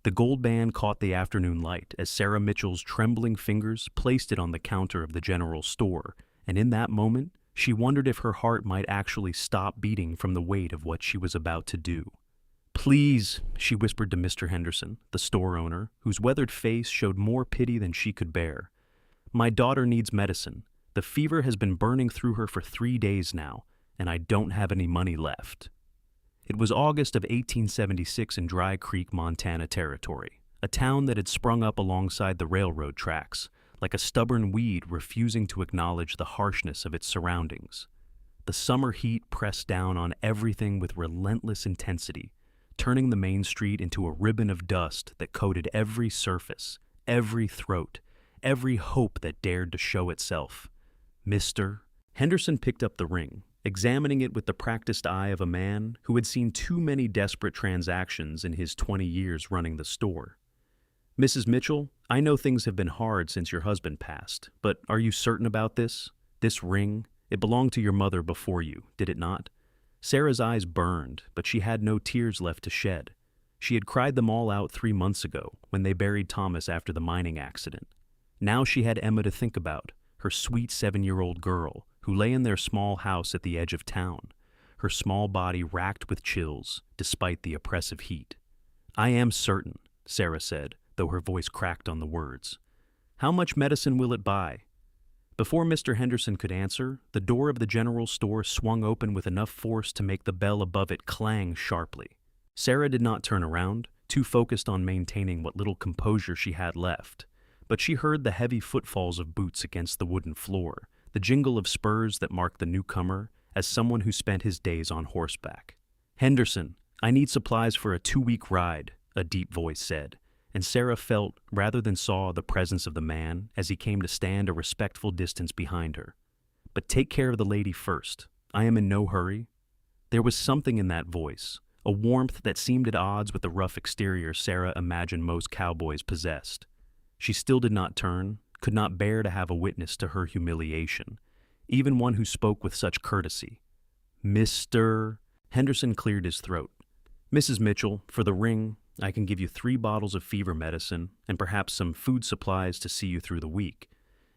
The gold band caught the afternoon light as Sarah Mitchell's trembling fingers placed it on the counter of the general store, and in that moment, she wondered if her heart might actually stop beating from the weight of what she was about to do. "Please," she whispered to Mr. Henderson, the store owner, whose weathered face showed more pity than she could bear. "My daughter needs medicine. The fever has been burning through her for 3 days now, and I don't have any money left." It was August of 1876 in Dry Creek, Montana Territory, a town that had sprung up alongside the railroad tracks, like a stubborn weed refusing to acknowledge the harshness of its surroundings. The summer heat pressed down on everything with relentless intensity, turning the main street into a ribbon of dust that coated every surface, every throat, every hope that dared to show itself. Mr. Henderson picked up the ring, examining it with the practiced eye of a man who had seen too many desperate transactions in his 20 years running the store. "Mrs. Mitchell, I know things have been hard since your husband passed, but are you certain about this? This ring, it belonged to your mother before you, did it not?" Sarah's eyes burned, but she had no tears left to shed. She had cried them all out 3 months ago, when they buried Thomas after the mining accident. Now she had Emma to think about, her sweet 7-year-old girl, who lay in their small house at the edge of town, her small body racked with chills, despite the oppressive heat. "I am certain," Sarah said, though her voice cracked on the words. "How much medicine will it buy?" Before Mr. Henderson could answer, the door of the general store swung open with enough force to make the bell above it clang sharply. Sarah did not turn around, too focused on maintaining what little composure she had left, but she heard the heavy footfalls of boots against the wooden floor, the jingle of spurs that marked the newcomer as someone who spent his days on horseback. "Henderson, I need supplies for a 2-week ride," a deep voice said, and Sarah felt, rather than saw, the presence of the man as he came to stand a respectful distance behind her. "But take care of the lady first. I am in no hurry." There was something in that voice, a warmth that seemed at odds with the rough exterior Sarah imagined most cowboys possessed. She still did not turn, could not bear to have a witness to her humiliation, even one who spoke with such courtesy. "Mr. Henderson cleared his throat. "Mrs. Mitchell, for the ring, I can give you 3 bottles of fever medicine and perhaps some food supplies to see you through the week.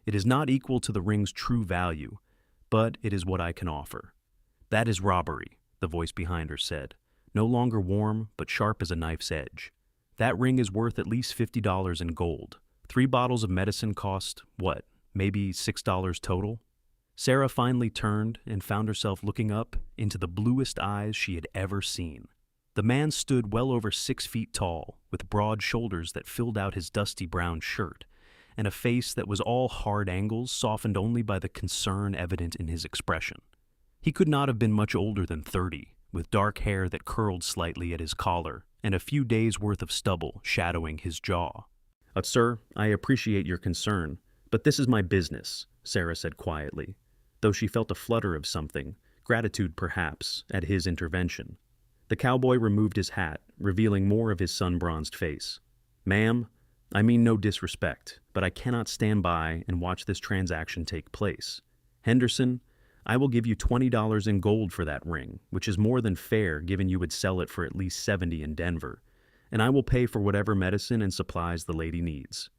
It is not equal to the ring's true value, but it is what I can offer." "That is robbery," the voice behind her said, no longer warm but sharp as a knife's edge. "That ring is worth at least $50 in gold. 3 bottles of medicine cost, what, maybe $6 total?" Sarah finally turned and found herself looking up into the bluest eyes she had ever seen. The man stood well over 6 feet tall, with broad shoulders that filled out his dusty brown shirt, and a face that was all hard angles softened only by the concern evident in his expression. He could not have been much older than 30, with dark hair that curled slightly at his collar, and a few days' worth of stubble shadowing his jaw. "Sir, I appreciate your concern, but this is my business," Sarah said quietly, though she felt a flutter of something, gratitude perhaps, at his intervention. The cowboy removed his hat, revealing more of his sun-bronzed face. "Ma'am, I mean no disrespect, but I cannot stand by and watch this transaction take place. Henderson, I will give you $20 in gold for that ring, which is more than fair given you would sell it for at least 70 in Denver, and I will pay for whatever medicine and supplies the lady needs."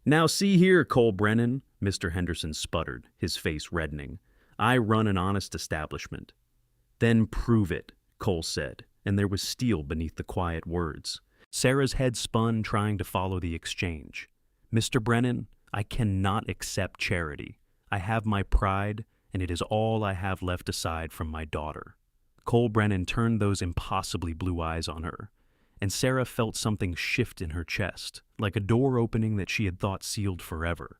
"Now see here, Cole Brennan," Mr. Henderson sputtered, his face reddening. "I run an honest establishment." "Then prove it," Cole said, and there was steel beneath the quiet words. Sarah's head spun, trying to follow the exchange. "Mr. Brennan, I cannot accept charity. I have my pride, and it is all I have left aside from my daughter." Cole Brennan turned those impossibly blue eyes on her, and Sarah felt something shift in her chest, like a door opening that she had thought sealed forever.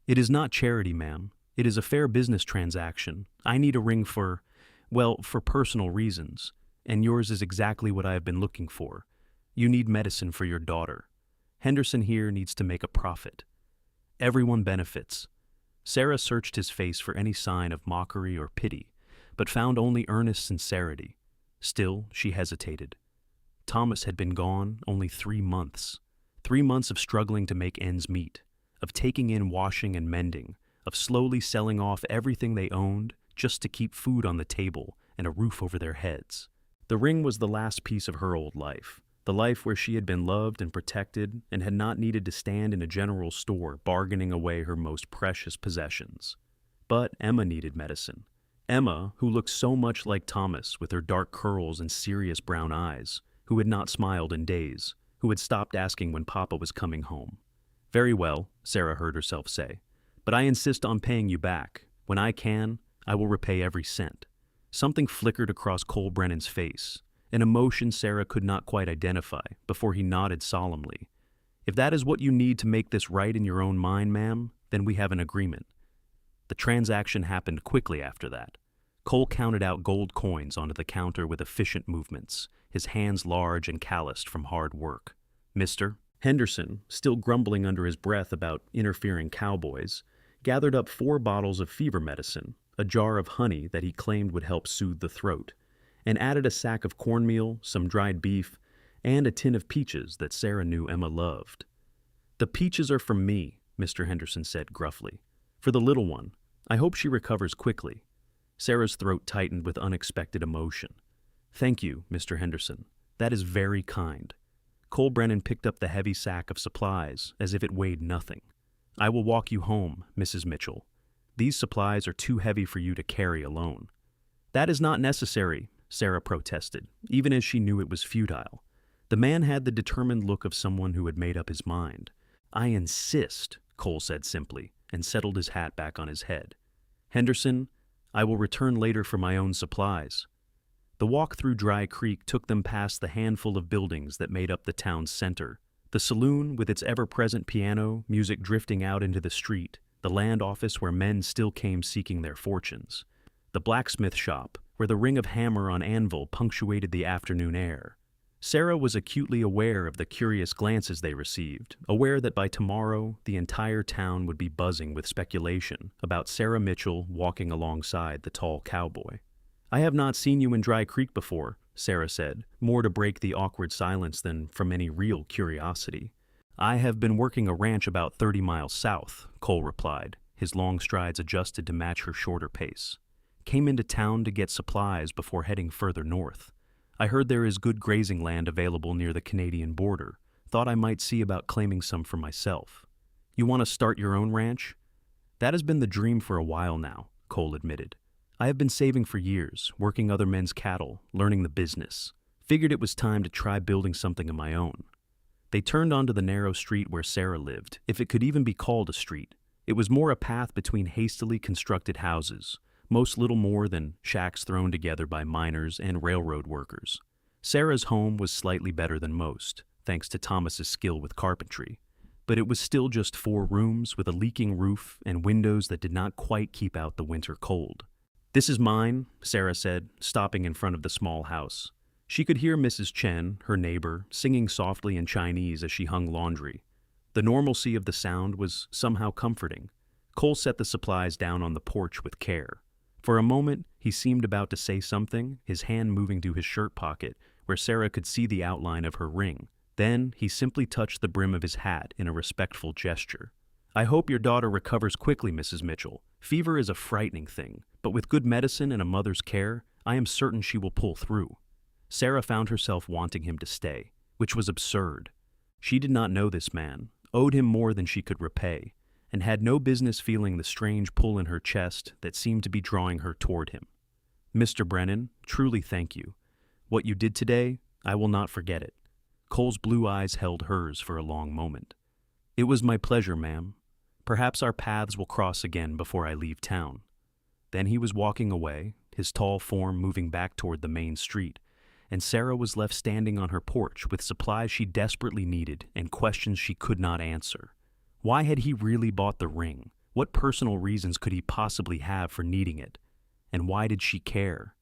"It is not charity, ma'am. It is a fair business transaction. I need a ring for personal reasons. And yours is exactly what I have been looking for. You need medicine for your daughter. Henderson here needs to make a profit. Everyone benefits." Sarah searched his face for any sign of mockery or pity, but found only earnest sincerity. Still, she hesitated. Thomas had been gone only 3 months. 3 months of struggling to make ends meet, of taking in washing and mending, of slowly selling off everything they owned just to keep food on the table and a roof over their heads. The ring was the last piece of her old life, The life where she had been loved and protected and had not needed to stand in a general store bargaining away her most precious possessions. But Emma needed medicine. Emma, who looked so much like Thomas with her dark curls and serious brown eyes, who had not smiled in days, who had stopped asking when Papa was coming home. "Very well," Sarah heard herself say, "but I insist on paying you back. When I can, I will repay every cent." Something flickered across Cole Brennan's face, an emotion Sarah could not quite identify, before he nodded solemnly. "If that is what you need to make this right in your own mind, ma'am, then we have an agreement." The transaction happened quickly after that. Cole counted out gold coins onto the counter with efficient movements, his hands large and calloused from hard work. Mr. Henderson, still grumbling under his breath about interfering cowboys, gathered up 4 bottles of fever medicine, a jar of honey that he claimed would help soothe the throat, and added a sack of cornmeal, some dried beef, and a tin of peaches that Sarah knew Emma loved. "The peaches are from me," Mr. Henderson said gruffly. "For the little one. I hope she recovers quickly." Sarah's throat tightened with unexpected emotion. "Thank you, Mr. Henderson. That is very kind." Cole Brennan picked up the heavy sack of supplies as if it weighed nothing. "I will walk you home, Mrs. Mitchell. These supplies are too heavy for you to carry alone." "That is not necessary," Sarah protested, even as she knew it was futile. The man had the determined look of someone who had made up his mind. "I insist," Cole said simply, and settled his hat back on his head. "Henderson, I will return later for my own supplies." The walk through Dry Creek took them past the handful of buildings that made up the town's center. The saloon, with its ever-present piano, music drifting out into the street, the land office where men still came seeking their fortunes, the blacksmith shop, where the ring of hammer on anvil punctuated the afternoon air. Sarah was acutely aware of the curious glances they received, aware that by tomorrow the entire town would be buzzing with speculation about Sarah Mitchell walking alongside the tall cowboy. "I have not seen you in Dry Creek before," Sarah said, more to break the awkward silence than from any real curiosity. "I have been working a ranch about 30 miles south," Cole replied, his long strides adjusted to match her shorter pace. "Came into town to get supplies before heading further north. I heard there is good grazing land available near the Canadian border. Thought I might see about claiming some for myself." "You want to start your own ranch?" "That has been the dream for a while now," Cole admitted. "I have been saving for years, working other men's cattle, learning the business. Figured it was time to try building something of my own." They turned onto the narrow street where Sarah lived, if it could even be called a street. It was more a path between hastily constructed houses, most little more than shacks thrown together by miners and railroad workers. Sarah's home was slightly better than most, thanks to Thomas's skill with carpentry, but it was still just 4 rooms with a leaking roof and windows that did not quite keep out the winter cold. "This is mine," Sarah said, stopping in front of the small house. She could hear Mrs. Chen, her neighbor, singing softly in Chinese as she hung laundry. The normalcy of the sound was somehow comforting. Cole set the supplies down on the porch with care. For a moment, he seemed about to say something, his hand moving to his shirt pocket, where Sarah could see the outline of her ring. Then, he simply touched the brim of his hat in a respectful gesture. "I hope your daughter recovers quickly, Mrs. Mitchell. Fever is a frightening thing, but with good medicine and a mother's care, I am certain she will pull through." Sarah found herself wanting him to stay, which was absurd. She did not know this man, owed him more than she could repay, and had no business feeling the strange pull in her chest that seemed to be drawing her toward him. "Mr. Brennan, truly thank you. What you did today, I will not forget it." Cole's blue eyes held hers for a long moment. "It was my pleasure, ma'am. Perhaps our paths will cross again before I leave town." Then he was walking away, his tall form moving back toward the main street, and Sarah was left standing on her porch with supplies she desperately needed and questions she could not answer. Why had he really bought the ring? What personal reasons could he possibly have for needing it? And why did she care?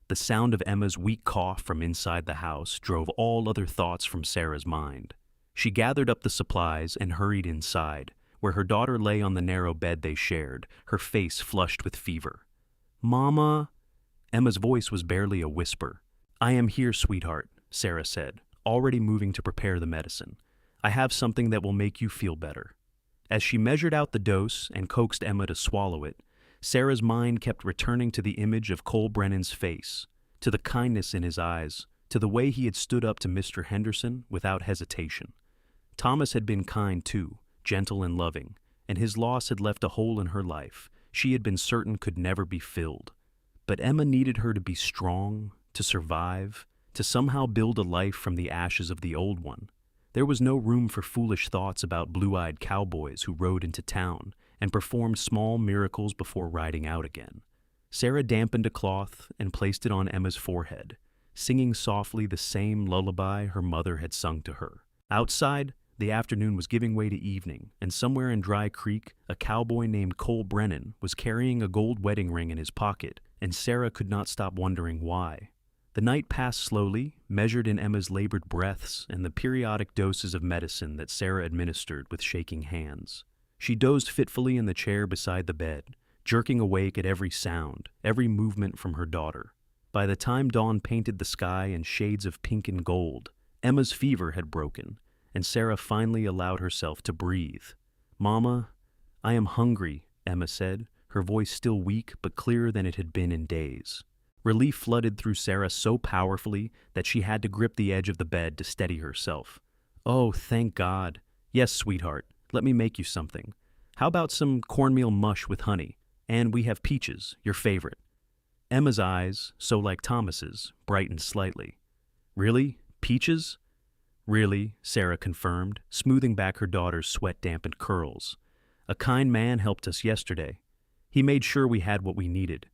The sound of Emma's weak cough from inside the house drove all other thoughts from Sarah's mind. She gathered up the supplies and hurried inside, where her daughter lay on the narrow bed they shared, her face flushed with fever. "Mama?" Emma's voice was barely a whisper. "I am here, sweetheart," Sarah said, already moving to prepare the medicine. "I have something that will make you feel better." As she measured out the dose and coaxed Emma to swallow it, Sarah's mind kept returning to the image of Cole Brennan's face, to the kindness in his eyes, to the way he had stood up to Mr. Henderson without hesitation. Thomas had been kind too, gentle and loving, and his loss had left a hole in her life she had been certain could never be filled. But Emma needed her to be strong, to survive, to somehow build a life from the ashes of the old one. There was no room for foolish thoughts about blue-eyed cowboys who rode into town and performed small miracles before riding out again. Sarah dampened a cloth and placed it on Emma's forehead, singing softly the same lullaby her mother had sung to her. Outside, the afternoon was giving way to evening, and somewhere in Dry Creek, a cowboy named Cole Brennan was carrying a gold wedding ring in his pocket, and Sarah could not stop wondering why. The night passed slowly, measured in Emma's labored breaths and the periodic doses of medicine that Sarah administered with shaking hands. She dozed fitfully in the chair beside the bed, jerking awake at every sound, every movement from her daughter. By the time dawn painted the sky in shades of pink and gold, Emma's fever had broken, and Sarah finally allowed herself to breathe. "Mama, I am hungry," Emma said, her voice still weak but clearer than it had been in days. Relief flooded through Sarah so powerfully that she had to grip the edge of the bed to steady herself. "Oh, thank God. Yes, sweetheart, let me make you something. How about some cornmeal mush with honey? And we have peaches, your favorite." Emma's eyes, so like Thomas's, brightened slightly. "Really? Peaches?" "Really," Sarah confirmed, smoothing back her daughter's sweat-dampened curls. "A kind man helped us yesterday. He made sure we had what we needed."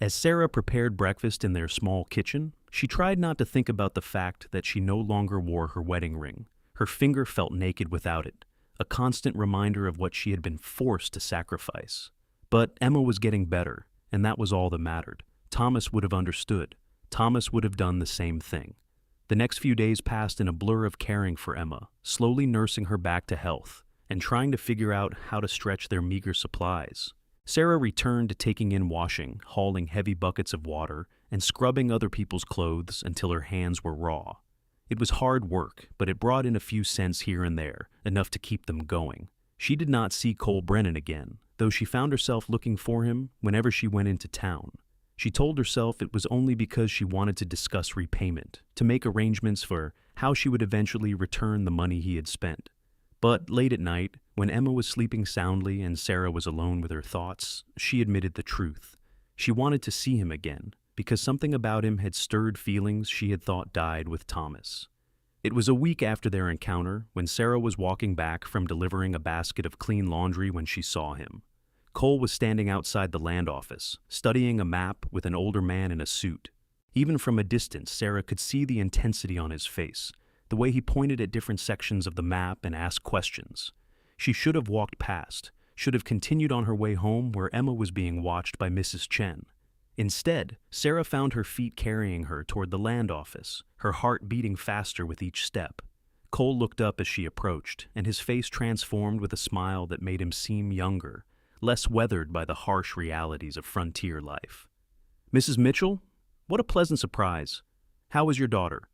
As Sarah prepared breakfast in their small kitchen, she tried not to think about the fact that she no longer wore her wedding ring. Her finger felt naked without it, a constant reminder of what she had been forced to sacrifice. But Emma was getting better, and that was all that mattered. Thomas would have understood. Thomas would have done the same thing. The next few days passed in a blur of caring for Emma, slowly nursing her back to health, and trying to figure out how to stretch their meager supplies. Sarah returned to taking in washing, hauling heavy buckets of water, and scrubbing other people's clothes until her hands were raw. It was hard work, but it brought in a few cents here and there, enough to keep them going. She did not see Cole Brennan again, though she found herself looking for him whenever she went into town. She told herself it was only because she wanted to discuss repayment, to make arrangements for how she would eventually return the money he had spent. But late at night, when Emma was sleeping soundly and Sarah was alone with her thoughts, she admitted the truth. She wanted to see him again, because something about him had stirred feelings she had thought died with Thomas. It was a week after their encounter when Sarah was walking back from delivering a basket of clean laundry when she saw him. Cole was standing outside the land office, studying a map with an older man in a suit. Even from a distance, Sarah could see the intensity on his face, the way he pointed at different sections of the map and asked questions. She should have walked past, should have continued on her way home where Emma was being watched by Mrs. Chen. Instead, Sarah found her feet carrying her toward the land office, her heart beating faster with each step. Cole looked up as she approached, and his face transformed with a smile that made him seem younger, less weathered by the harsh realities of frontier life. "Mrs. Mitchell? What a pleasant surprise. How is your daughter?"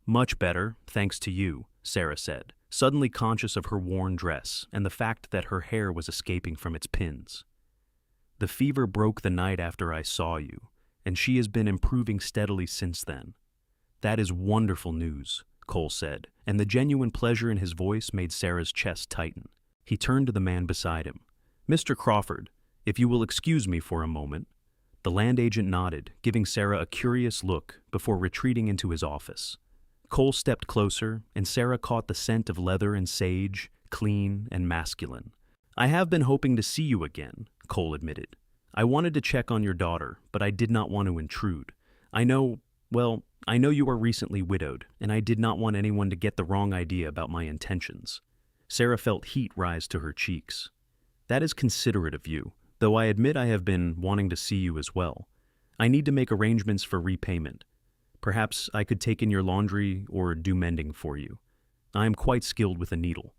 "Much better, thanks to you," Sarah said, suddenly conscious of her worn dress and the fact that her hair was escaping from its pins. "The fever broke the night after I saw you, and she has been improving steadily since then." "That is wonderful news," Cole said, and the genuine pleasure in his voice made Sarah's chest tighten. He turned to the man beside him. "Mr. Crawford, if you will excuse me for a moment." The land agent nodded, giving Sarah a curious look before retreating into his office. Cole stepped closer, and Sarah caught the scent of leather and sage, clean and masculine. "I have been hoping to see you again," Cole admitted. "I wanted to check on your daughter, but I did not want to intrude. I know you are recently widowed, and I did not want anyone to get the wrong idea about my intentions." Sarah felt heat rise to her cheeks. "That is considerate of you, though I admit I have been wanting to see you as well. I need to make arrangements for repayment. Perhaps I could take in your laundry or do mending for you. I am quite skilled with a needle."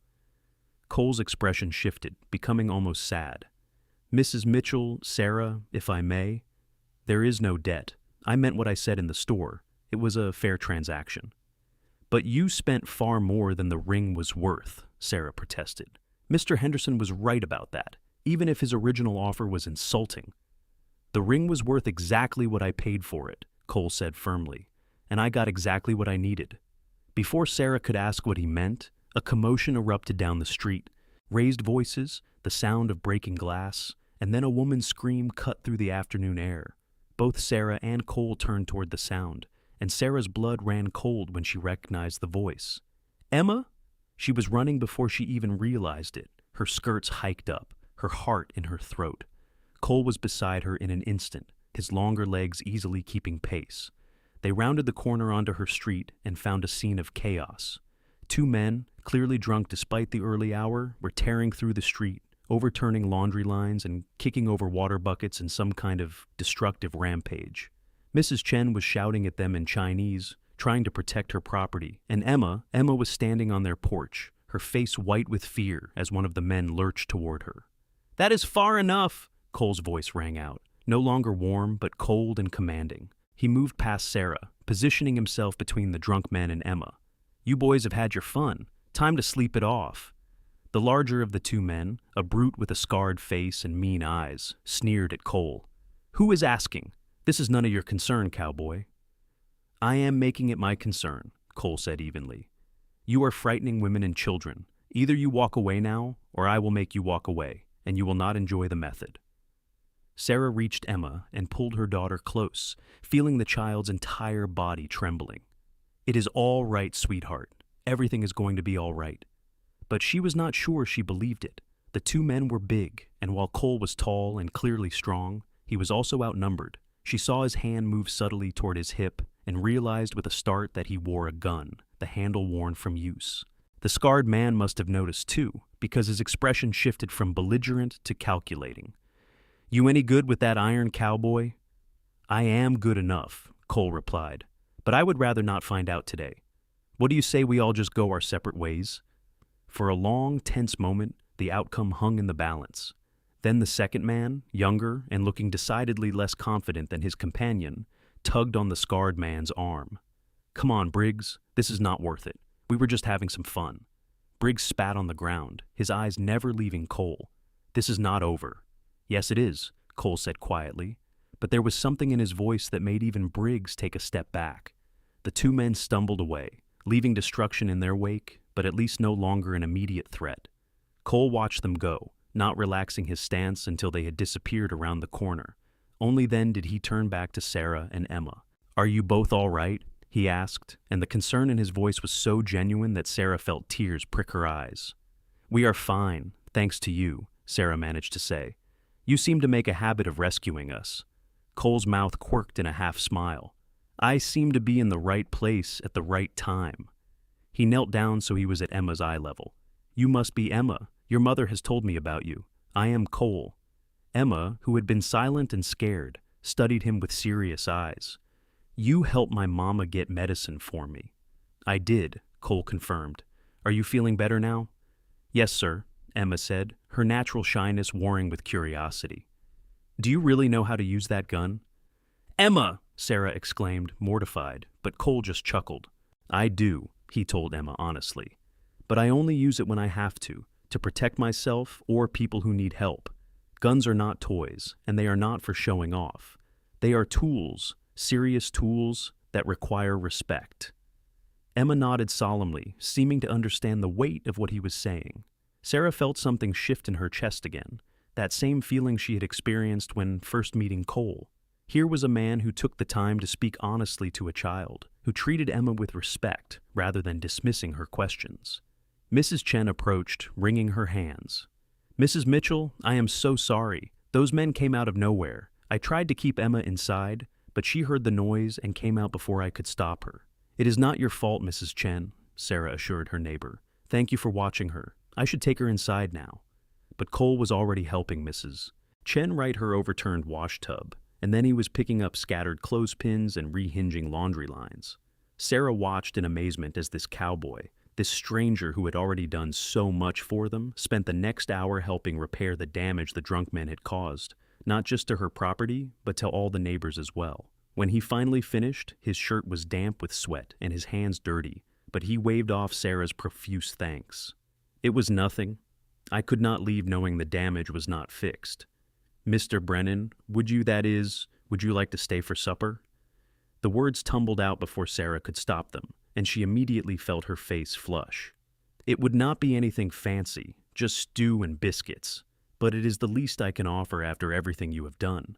Cole's expression shifted, becoming almost sad. "Mrs. Mitchell, Sarah, if I may, there is no debt. I meant what I said in the store. It was a fair transaction." "But you spent far more than the ring was worth," Sarah protested. "Mr. Henderson was right about that, even if his original offer was insulting." "The ring was worth exactly what I paid for it," Cole said firmly, and I got exactly what I needed." Before Sarah could ask what he meant, a commotion erupted down the street. Raised voices, the sound of breaking glass, and then a woman's scream cut through the afternoon air. Both Sarah and Cole turned toward the sound, and Sarah's blood ran cold when she recognized the voice. "Emma?" She was running before she even realized it, her skirts hiked up, her heart in her throat. Cole was beside her in an instant, his longer legs easily keeping pace. They rounded the corner onto her street and found a scene of chaos. Two men, clearly drunk despite the early hour, were tearing through the street, overturning laundry lines and kicking over water buckets in some kind of destructive rampage. Mrs. Chen was shouting at them in Chinese, trying to protect her property, and Emma was standing on their porch, her face white with fear as one of the men lurched toward her. "That is far enough," Cole's voice rang out, no longer warm but cold and commanding. He moved past Sarah, positioning himself between the drunk men and Emma. "You boys have had your fun. Time to sleep it off." The larger of the two men, a brute with a scarred face and mean eyes, sneered at Cole. "Who is asking? This is none of your concern, cowboy." "I am making it my concern," Cole said evenly. "You are frightening women and children. Either you walk away now, or I will make you walk away, and you will not enjoy the method." Sarah reached Emma and pulled her daughter close, feeling the child's entire body trembling. "It is all right, sweetheart. Everything is going to be all right." But she was not sure she believed it. The two men were big, and while Cole was tall and clearly strong, he was also outnumbered. She saw his hand move subtly toward his hip and realized with a start that he wore a gun, the handle worn from use. The scarred man must have noticed too, because his expression shifted from belligerent to calculating. "You any good with that iron, cowboy?" "I am good enough," Cole replied, "but I would rather not find out today. What do you say we all just go our separate ways?" For a long, tense moment, the outcome hung in the balance. Then the second man, younger and looking decidedly less confident than his companion, tugged on the scarred man's arm. "Come on, Briggs, this is not worth it. We were just having some fun." Briggs spat on the ground, his eyes never leaving Cole. "This is not over." "Yes, it is," Cole said quietly, but there was something in his voice that made even Briggs take a step back. The two men stumbled away, leaving destruction in their wake, but at least no longer an immediate threat. Cole watched them go, not relaxing his stance until they had disappeared around the corner. Only then did he turn back to Sarah and Emma. "Are you both all right?" he asked, and the concern in his voice was so genuine that Sarah felt tears prick her eyes. "We are fine, thanks to you," Sarah managed to say. "You seem to make a habit of rescuing us." Cole's mouth quirked in a half-smile. "I seem to be in the right place at the right time." He knelt down so he was at Emma's eye level. "You must be Emma. Your mother has told me about you. I am Cole." Emma, who had been silent and scared, studied him with serious eyes. "You helped my mama get medicine for me." "I did," Cole confirmed. "Are you feeling better now?" "Yes, sir," Emma said, her natural shyness warring with curiosity. "Do you really know how to use that gun?" "Emma!" Sarah exclaimed, mortified, but Cole just chuckled. "I do," he told Emma honestly. "But I only use it when I have to protect myself or people who need help. Guns are not toys, and they are not for showing off. They are tools, serious tools that require respect." Emma nodded solemnly, seeming to understand the weight of what he was saying. Sarah felt something shift in her chest again, that same feeling she had experienced when first meeting Cole. Here was a man who took the time to speak honestly to a child, who treated Emma with respect rather than dismissing her questions. Mrs. Chen approached, wringing her hands. "Mrs. Mitchell, I am so sorry. Those men came out of nowhere. I tried to keep Emma inside, but she heard the noise and came out before I could stop her." "It is not your fault, Mrs. Chen," Sarah assured her neighbor. "Thank you for watching her. I should take her inside now." But Cole was already helping Mrs. Chen right her overturned wash tub, and then he was picking up scattered clothespins and rehinging laundry lines. Sarah watched in amazement as this cowboy, this stranger who had already done so much for them, spent the next hour helping repair the damage the drunk men had caused, not just to her property, but to all the neighbors as well. When he finally finished, his shirt was damp with sweat and his hands dirty, but he waved off Sarah's profuse thanks. "It was nothing. I could not leave knowing the damage was not fixed. Mr. Brennan, would you like to stay for supper?" The words tumbled out before Sarah could stop them, and she immediately felt her face flush. "It would not be anything fancy, just stew and biscuits, but it is the least I can offer after everything you have done."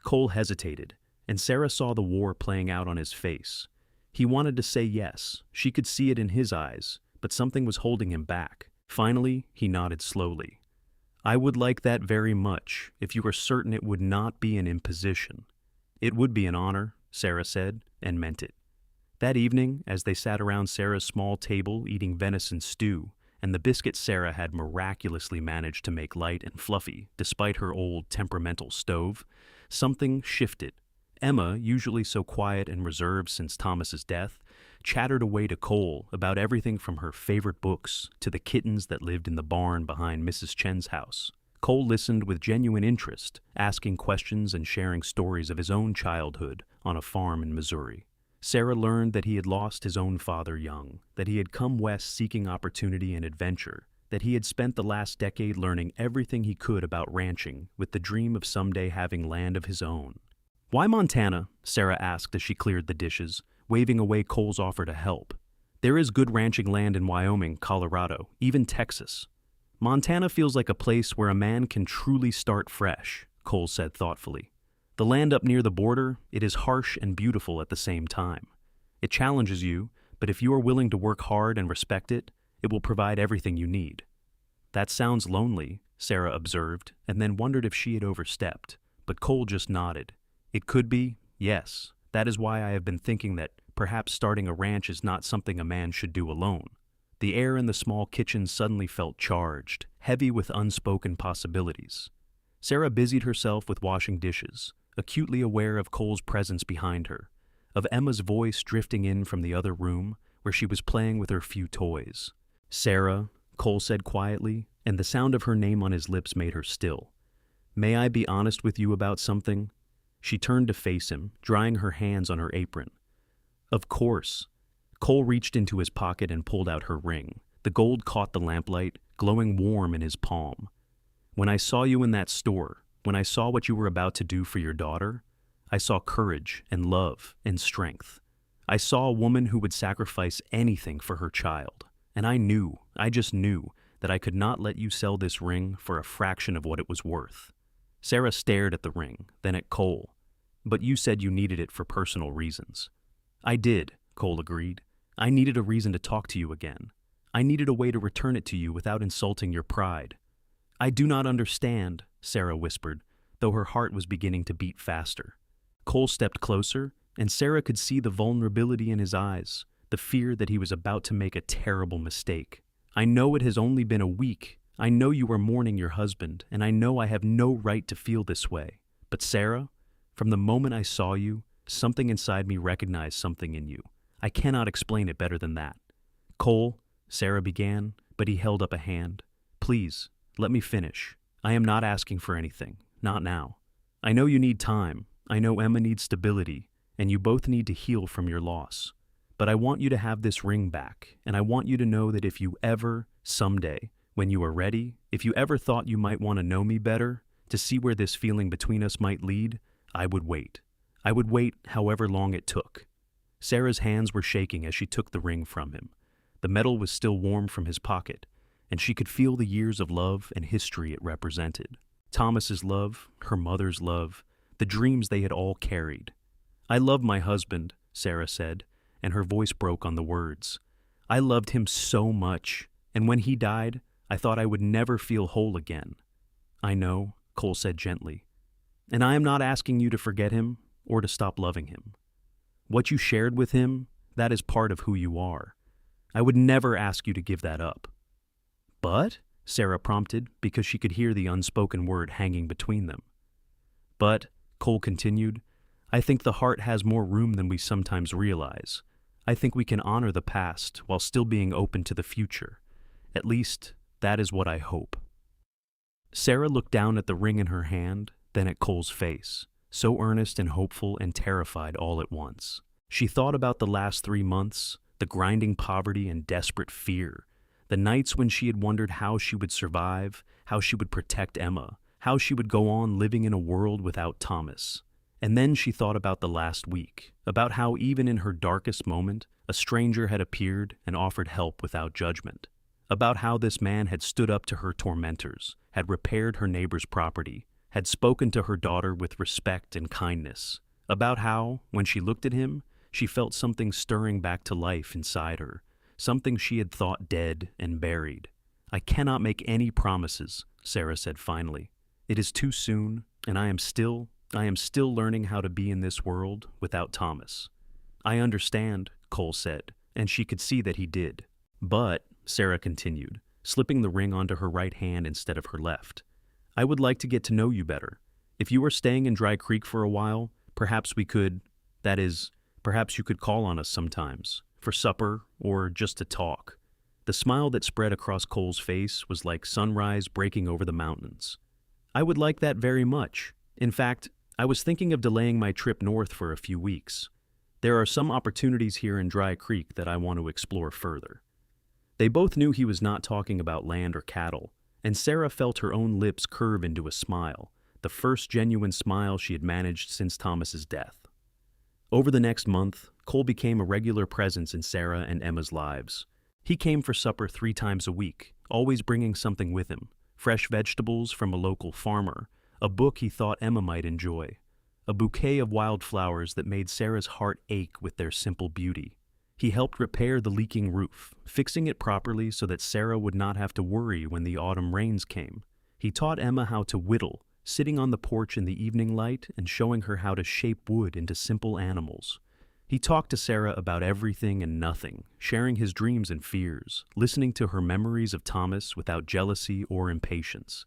Cole hesitated, and Sarah saw the war playing out on his face. He wanted to say yes, she could see it in his eyes, but something was holding him back. Finally, he nodded slowly. "I would like that very much, if you are certain it would not be an imposition." "It would be an honor," Sarah said, and meant it. That evening, as they sat around Sarah's small table eating venison stew, and the biscuits Sarah had miraculously managed to make light and fluffy despite her old temperamental stove, something shifted. Emma, usually so quiet and reserved since Thomas's death, chattered away to Cole about everything from her favorite books to the kittens that lived in the barn behind Mrs. Chen's house. Cole listened with genuine interest, asking questions and sharing stories of his own childhood on a farm in Missouri. Sarah learned that he had lost his own father young, that he had come west seeking opportunity and adventure, that he had spent the last decade learning everything he could about ranching with the dream of someday having land of his own. "Why Montana?" Sarah asked as she cleared the dishes, waving away Cole's offer to help. "There is good ranching land in Wyoming, Colorado, even Texas." "Montana feels like a place where a man can truly start fresh," Cole said thoughtfully. "The land up near the border, it is harsh and beautiful at the same time. It challenges you, but if you are willing to work hard and respect it, it will provide everything you need." "That sounds lonely," Sarah observed, and then wondered if she had overstepped, but Cole just nodded. "It could be, yes. That is why I have been thinking that perhaps starting a ranch is not something a man should do alone." The air in the small kitchen suddenly felt charged, heavy with unspoken possibilities. Sarah busied herself with washing dishes, acutely aware of Cole's presence behind her, of Emma's voice drifting in from the other room where she was playing with her few toys. "Sarah," Cole said quietly, and the sound of her name on his lips made her still. "May I be honest with you about something?" She turned to face him, drying her hands on her apron. "Of course." Cole reached into his pocket and pulled out her ring. The gold caught the lamplight, glowing warm in his palm. "When I saw you in that store, when I saw what you were about to do for your daughter, I saw courage and love and strength. I saw a woman who would sacrifice anything for her child. And I just knew, that I could not let you sell this ring for a fraction of what it was worth." Sarah stared at the ring, then at Cole. "But you said you needed it for personal reasons." "I did," Cole agreed. "I needed a reason to talk to you again. I needed a way to return it to you without insulting your pride." "I do not understand," Sarah whispered, though her heart was beginning to beat faster. Cole stepped closer, and Sarah could see the vulnerability in his eyes, the fear that he was about to make a terrible mistake. "I know it has only been a week. I know you are mourning your husband, and I know I have no right to feel this way. But Sarah, from the moment I saw you, something inside me recognized something in you. I cannot explain it better than that." "Cole," Sarah began, but he held up a hand. "Please, let me finish. I am not asking for anything, not now. I know you need time. I know Emma needs stability, and you both need to heal from your loss. But I want you to have this ring back, and I want you to know that if you ever, someday, when you are ready, if you ever thought you might want to know me better, to see where this feeling between us might lead, I would wait. I would wait however long it took." Sarah's hands were shaking as she took the ring from him. The metal was still warm from his pocket, and she could feel the years of love and history it represented. Thomas's love, her mother's love, the dreams they had all carried. "I love my husband," Sarah said, and her voice broke on the words. "I loved him so much, and when he died, I thought I would never feel whole again." "I know," Cole said gently. "And I am not asking you to forget him or to stop loving him. What you shared with him, that is part of who you are. I would never ask you to give that up." "But?" Sarah prompted, because she could hear the unspoken word hanging between them. "But," Cole continued, "I think the heart has more room than we sometimes realize. I think we can honor the past while still being open to the future. At least, that is what I hope." Sarah looked down at the ring in her hand, then at Cole's face, so earnest and hopeful and terrified all at once. She thought about the last 3 months, the grinding poverty and desperate fear, the nights when she had wondered how she would survive, how she would protect Emma, how she would go on living in a world without Thomas. And then she thought about the last week, about how even in her darkest moment, a stranger had appeared and offered help without judgment, about how this man had stood up to her tormentors, had repaired her neighbor's property, had spoken to her daughter with respect and kindness, about how, when she looked at him, she felt something stirring back to life inside her, something she had thought dead and buried. "I cannot make any promises," Sarah said finally. "It is too soon, and I am still learning how to be in this world without Thomas." "I understand," Cole said, and she could see that he did. "But," Sarah continued, slipping the ring onto her right hand instead of her left, "I would like to get to know you better. If you are staying in Dry Creek for a while, perhaps we could, that is, perhaps you could call on us sometimes, for supper or just to talk." The smile that spread across Cole's face was like sunrise breaking over the mountains. "I would like that very much. In fact, I was thinking of delaying my trip north for a few weeks. There are some opportunities here in Dry Creek that I want to explore further." They both knew he was not talking about land or cattle, and Sarah felt her own lips curve into a smile, the first genuine smile she had managed since Thomas's death. Over the next month, Cole became a regular presence in Sarah and Emma's lives. He came for supper 3 times a week, always bringing something with him: fresh vegetables from a local farmer, a book he thought Emma might enjoy, a bouquet of wildflowers that made Sarah's heart ache with their simple beauty. He helped repair the leaking roof, fixing it properly so that Sarah would not have to worry when the autumn rains came. He taught Emma how to whittle, sitting on the porch in the evening light and showing her how to shape wood into simple animals. He talked to Sarah about everything and nothing, sharing his dreams and fears, listening to her memories of Thomas without jealousy or impatience.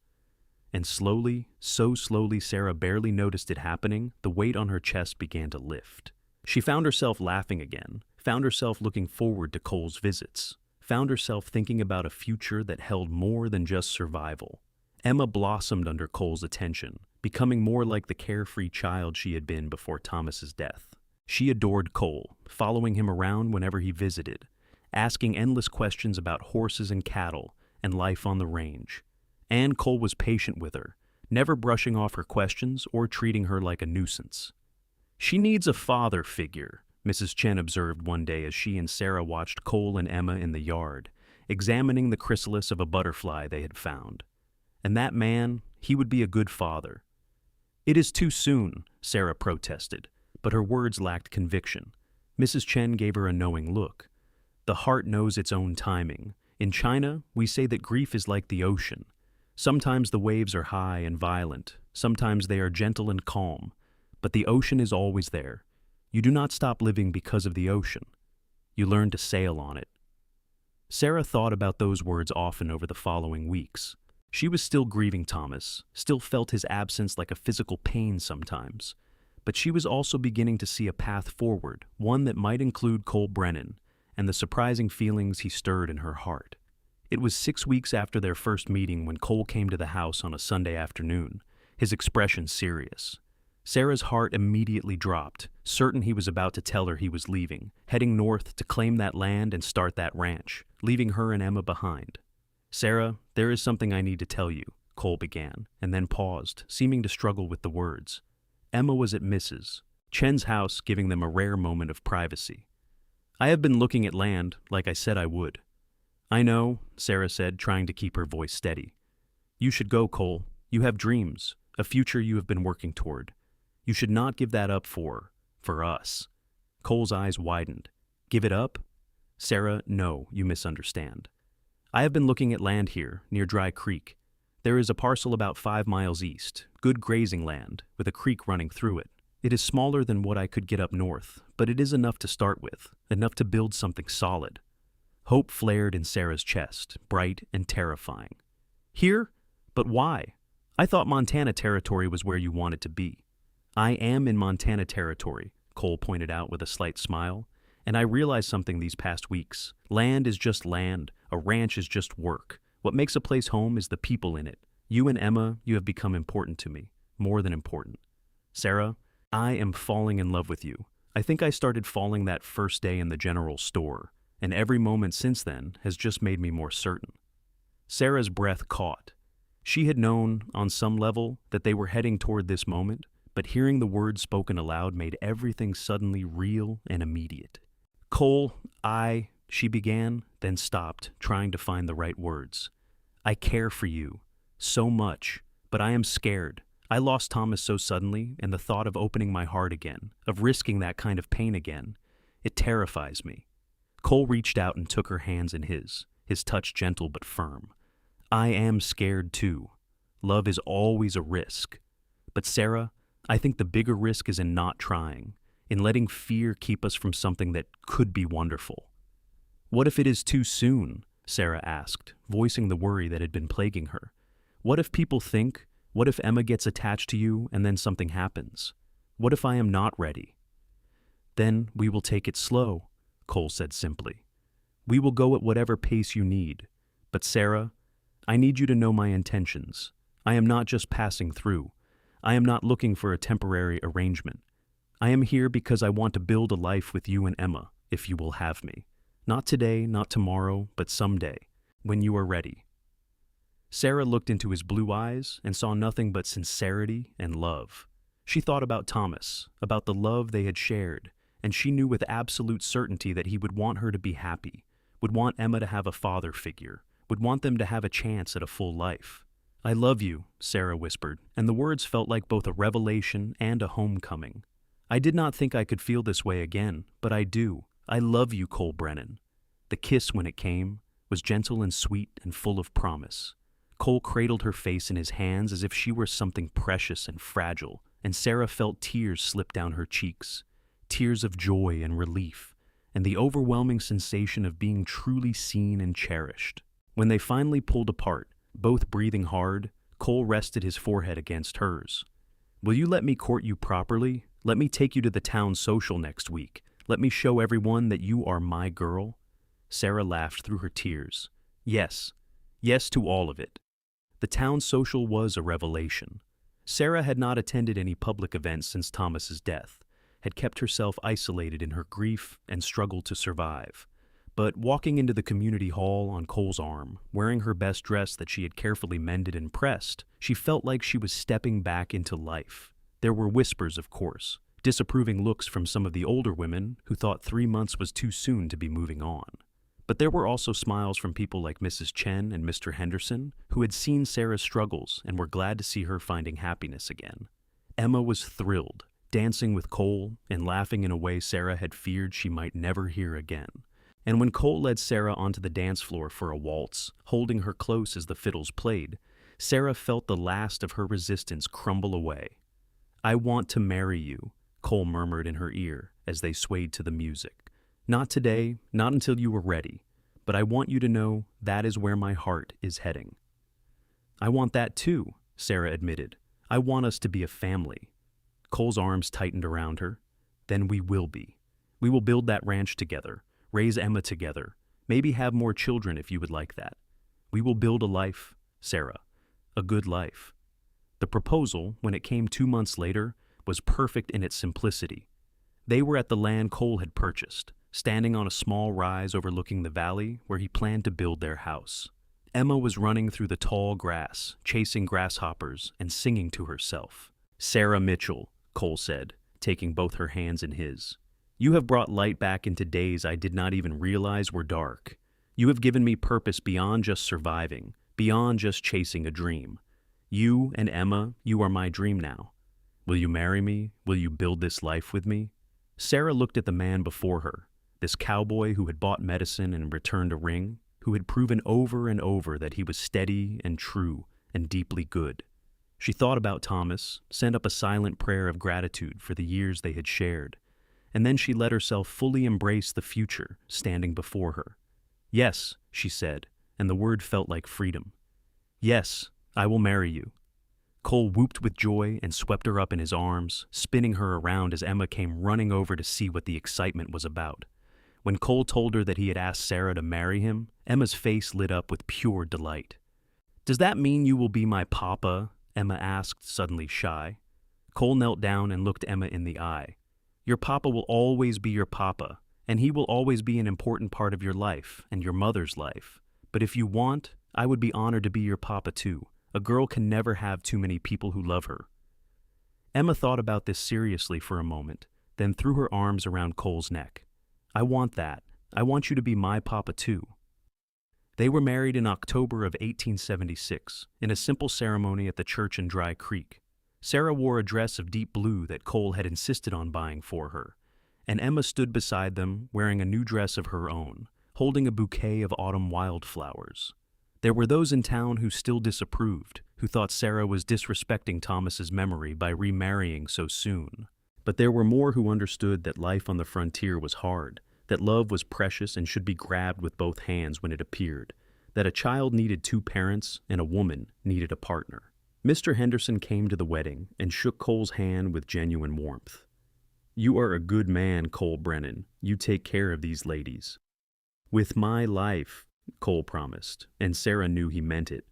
And slowly, so slowly Sarah barely noticed it happening, the weight on her chest began to lift. She found herself laughing again, found herself looking forward to Cole's visits, found herself thinking about a future that held more than just survival. Emma blossomed under Cole's attention, becoming more like the carefree child she had been before Thomas's death. She adored Cole, following him around whenever he visited, asking endless questions about horses and cattle and life on the range. And Cole was patient with her, never brushing off her questions or treating her like a nuisance. "She needs a father figure," Mrs. Chen observed one day as she and Sarah watched Cole and Emma in the yard, examining the chrysalis of a butterfly they had found. "And that man, he would be a good father." "It is too soon," Sarah protested, but her words lacked conviction. Mrs. Chen gave her a knowing look. "The heart knows its own timing. In China, we say that grief is like the ocean. Sometimes the waves are high and violent, sometimes they are gentle and calm, but the ocean is always there. You do not stop living because of the ocean. You learn to sail on it." Sarah thought about those words often over the following weeks. She was still grieving Thomas, still felt his absence like a physical pain sometimes. But she was also beginning to see a path forward, one that might include Cole Brennan, and the surprising feelings he stirred in her heart. It was 6 weeks after their first meeting when Cole came to the house on a Sunday afternoon, his expression serious. Sarah's heart immediately dropped, certain he was about to tell her he was leaving, heading north to claim that land and start that ranch, leaving her and Emma behind. "Sarah, there is something I need to tell you," Cole began, and then paused, seeming to struggle with the words. Emma was at Mrs. Chen's house, giving them a rare moment of privacy. "I have been looking at land, like I said I would." "I know," Sarah said, trying to keep her voice steady. "You should go, Cole. You have dreams, a future you have been working toward. You should not give that up for us." Cole's eyes widened. "Give it up?" "Sarah, no, you misunderstand. I have been looking at land here, near Dry Creek. There is a parcel about 5 miles east, good grazing land, with a creek running through it. It is smaller than what I could get up north, but it is enough to start with, enough to build something solid." Hope flared in Sarah's chest, bright and terrifying. "Here? But why? I thought Montana Territory was where you wanted to be." "I am in Montana Territory," Cole pointed out with a slight smile, "and I realized something these past weeks. Land is just land, a ranch is just work. What makes a place home is the people in it. You and Emma, you have become important to me, more than important. Sarah, I am falling in love with you. I think I started falling that first day in the general store, and every moment since then has just made me more certain." Sarah's breath caught. She had known, on some level, that they were heading toward this moment, but hearing the words spoken aloud made everything suddenly real and immediate. Cole, she began, then stopped, trying to find the right words. I care for you, so much, but I am scared. I lost Thomas so suddenly, and the thought of opening my heart again, of risking that kind of pain again, it terrifies me. Cole reached out and took her hands in his touch gentle but firm. I am scared too. Love is always a risk. But Sarah, I think the bigger risk is in not trying, in letting fear keep us from something that could be wonderful. What if it is too soon? Sarah asked, voicing the worry that had been plaguing her. What if people think, what if Emma gets attached to you and then something happens? What if I am not ready? Then we will take it slow, Cole said simply. We will go at whatever pace you need. But Sarah, I need you to know my intentions. I am not just passing through. I am not looking for a temporary arrangement. I am here because I want to build a life with you and Emma, if you will have me. Not today, not tomorrow, but someday, when you are ready. Sarah looked into his blue eyes and saw nothing but sincerity and love. She thought about Thomas, about the love they had shared, and she knew with absolute certainty that he would want her to be happy, would want Emma to have a father figure, would want them to have a chance at a full life. I love you, Sarah whispered, and the words felt like both a revelation and a homecoming. I did not think I could feel this way again, but I do. I love you, Cole Brennan. The kiss, when it came, was gentle and sweet and full of promise. Cole cradled her face in his hands as if she were something precious and fragile, and Sarah felt tears slip down her cheeks, tears of joy and relief, and the overwhelming sensation of being truly seen and cherished. When they finally pulled apart, both breathing hard, Cole rested his forehead against hers. Will you let me court you properly? Let me take you to the town social next week. Let me show everyone that you are my girl? Sarah laughed through her tears. Yes. Yes to all of it. The town social was a revelation. Sarah had not attended any public events since Thomas's death, had kept herself isolated in her grief and struggled to survive. But walking into the community hall on Cole's arm, wearing her best dress that she had carefully mended and pressed, she felt like she was stepping back into life. There were whispers, of course, disapproving looks from some of the older women who thought 3 months was too soon to be moving on. But there were also smiles from people like Mrs. Chen and Mr. Henderson, who had seen Sarah's struggles and were glad to see her finding happiness again. Emma was thrilled, dancing with Cole and laughing in a way Sarah had feared she might never hear again. And when Cole led Sarah onto the dance floor for a waltz, holding her close as the fiddles played, Sarah felt the last of her resistance crumble away. I want to marry you, Cole murmured in her ear as they swayed to the music. Not today, not until you are ready, but I want you to know that is where my heart is heading. I want that too, Sarah admitted. I want us to be a family. Cole's arms tightened around her. Then we will be. We will build that ranch together, raise Emma together, maybe have more children if you would like that. We will build a life, Sarah, a good life. The proposal, when it came 2 months later, was perfect in its simplicity. They were at the land Cole had purchased, standing on a small rise overlooking the valley where he planned to build their house. Emma was running through the tall grass, chasing grasshoppers and singing to herself. Sarah Mitchell, Cole said, taking both her hands in his. You have brought light back into days I did not even realize were dark. You have given me purpose beyond just surviving, beyond just chasing a dream. You and Emma, you are my dream now. Will you marry me? Will you build this life with me? Sarah looked at the man before her, this cowboy who had bought medicine and returned a ring, who had proven over and over that he was steady and true and deeply good. She thought about Thomas, sent up a silent prayer of gratitude for the years they had shared, and then she let herself fully embrace the future standing before her. Yes, she said, and the word felt like freedom. Yes, I will marry you. Cole whooped with joy and swept her up in his arms, spinning her around as Emma came running over to see what the excitement was about. When Cole told her that he had asked Sarah to marry him, Emma's face lit up with pure delight. Does that mean you will be my papa? Emma asked, suddenly shy. Cole knelt down and looked Emma in the eye. Your papa will always be your papa, and he will always be an important part of your life and your mother's life. But if you want, I would be honored to be your papa too. A girl can never have too many people who love her. Emma thought about this seriously for a moment, then threw her arms around Cole's neck. I want that. I want you to be my papa too. They were married in October of 1876, in a simple ceremony at the church in Dry Creek. Sarah wore a dress of deep blue that Cole had insisted on buying for her, and Emma stood beside them wearing a new dress of her own, holding a bouquet of autumn wildflowers. There were those in town who still disapproved, who thought Sarah was disrespecting Thomas's memory by remarrying so soon. But there were more who understood that life on the frontier was hard, that love was precious and should be grabbed with both hands when it appeared, that a child needed two parents and a woman needed a partner. Mr. Henderson came to the wedding and shook Cole's hand with genuine warmth. You are a good man, Cole Brennan. You take care of these ladies. With my life, Cole promised, and Sarah knew he meant it.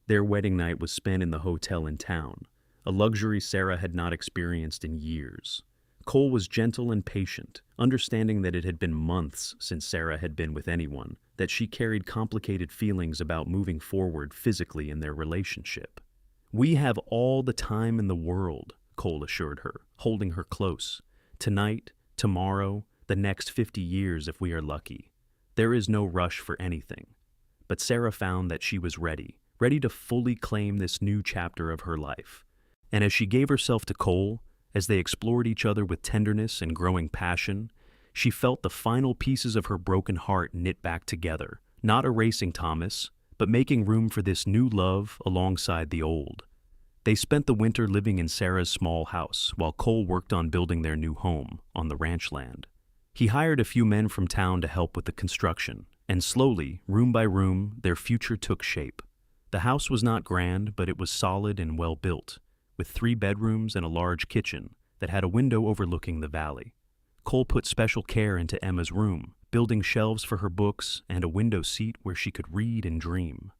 Their wedding night was spent in the hotel in town, a luxury Sarah had not experienced in years. Cole was gentle and patient, understanding that it had been months since Sarah had been with anyone, that she carried complicated feelings about moving forward physically in their relationship. We have all the time in the world, Cole assured her, holding her close. Tonight, tomorrow, the next 50 years if we are lucky. There is no rush for anything. But Sarah found that she was ready to fully claim this new chapter of her life. And as she gave herself to Cole, as they explored each other with tenderness and growing passion, she felt the final pieces of her broken heart knit back together, not erasing Thomas, but making room for this new love alongside the old. They spent the winter living in Sarah's small house while Cole worked on building their new home on the ranch land. He hired a few men from town to help with the construction, and slowly, room by room, their future took shape. The house was not grand, but it was solid and well built, with 3 bedrooms and a large kitchen that had a window overlooking the valley. Cole put special care into Emma's room, building shelves for her books and a window seat where she could read and dream.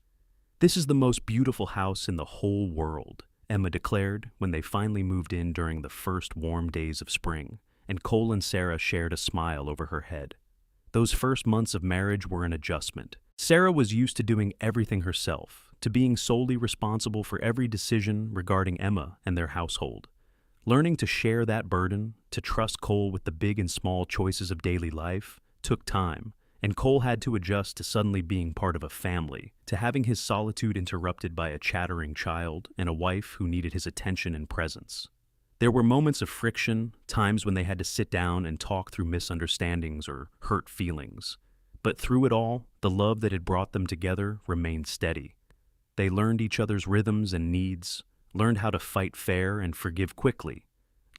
This is the most beautiful house in the whole world, Emma declared when they finally moved in during the first warm days of spring, and Cole and Sarah shared a smile over her head. Those first months of marriage were an adjustment. Sarah was used to doing everything herself, to being solely responsible for every decision regarding Emma and their household. Learning to share that burden, to trust Cole with the big and small choices of daily life, took time, and Cole had to adjust to suddenly being part of a family, to having his solitude interrupted by a chattering child and a wife who needed his attention and presence. There were moments of friction, times when they had to sit down and talk through misunderstandings or hurt feelings. But through it all, the love that had brought them together remained steady. They learned each other's rhythms and needs, learned how to fight fair and forgive quickly,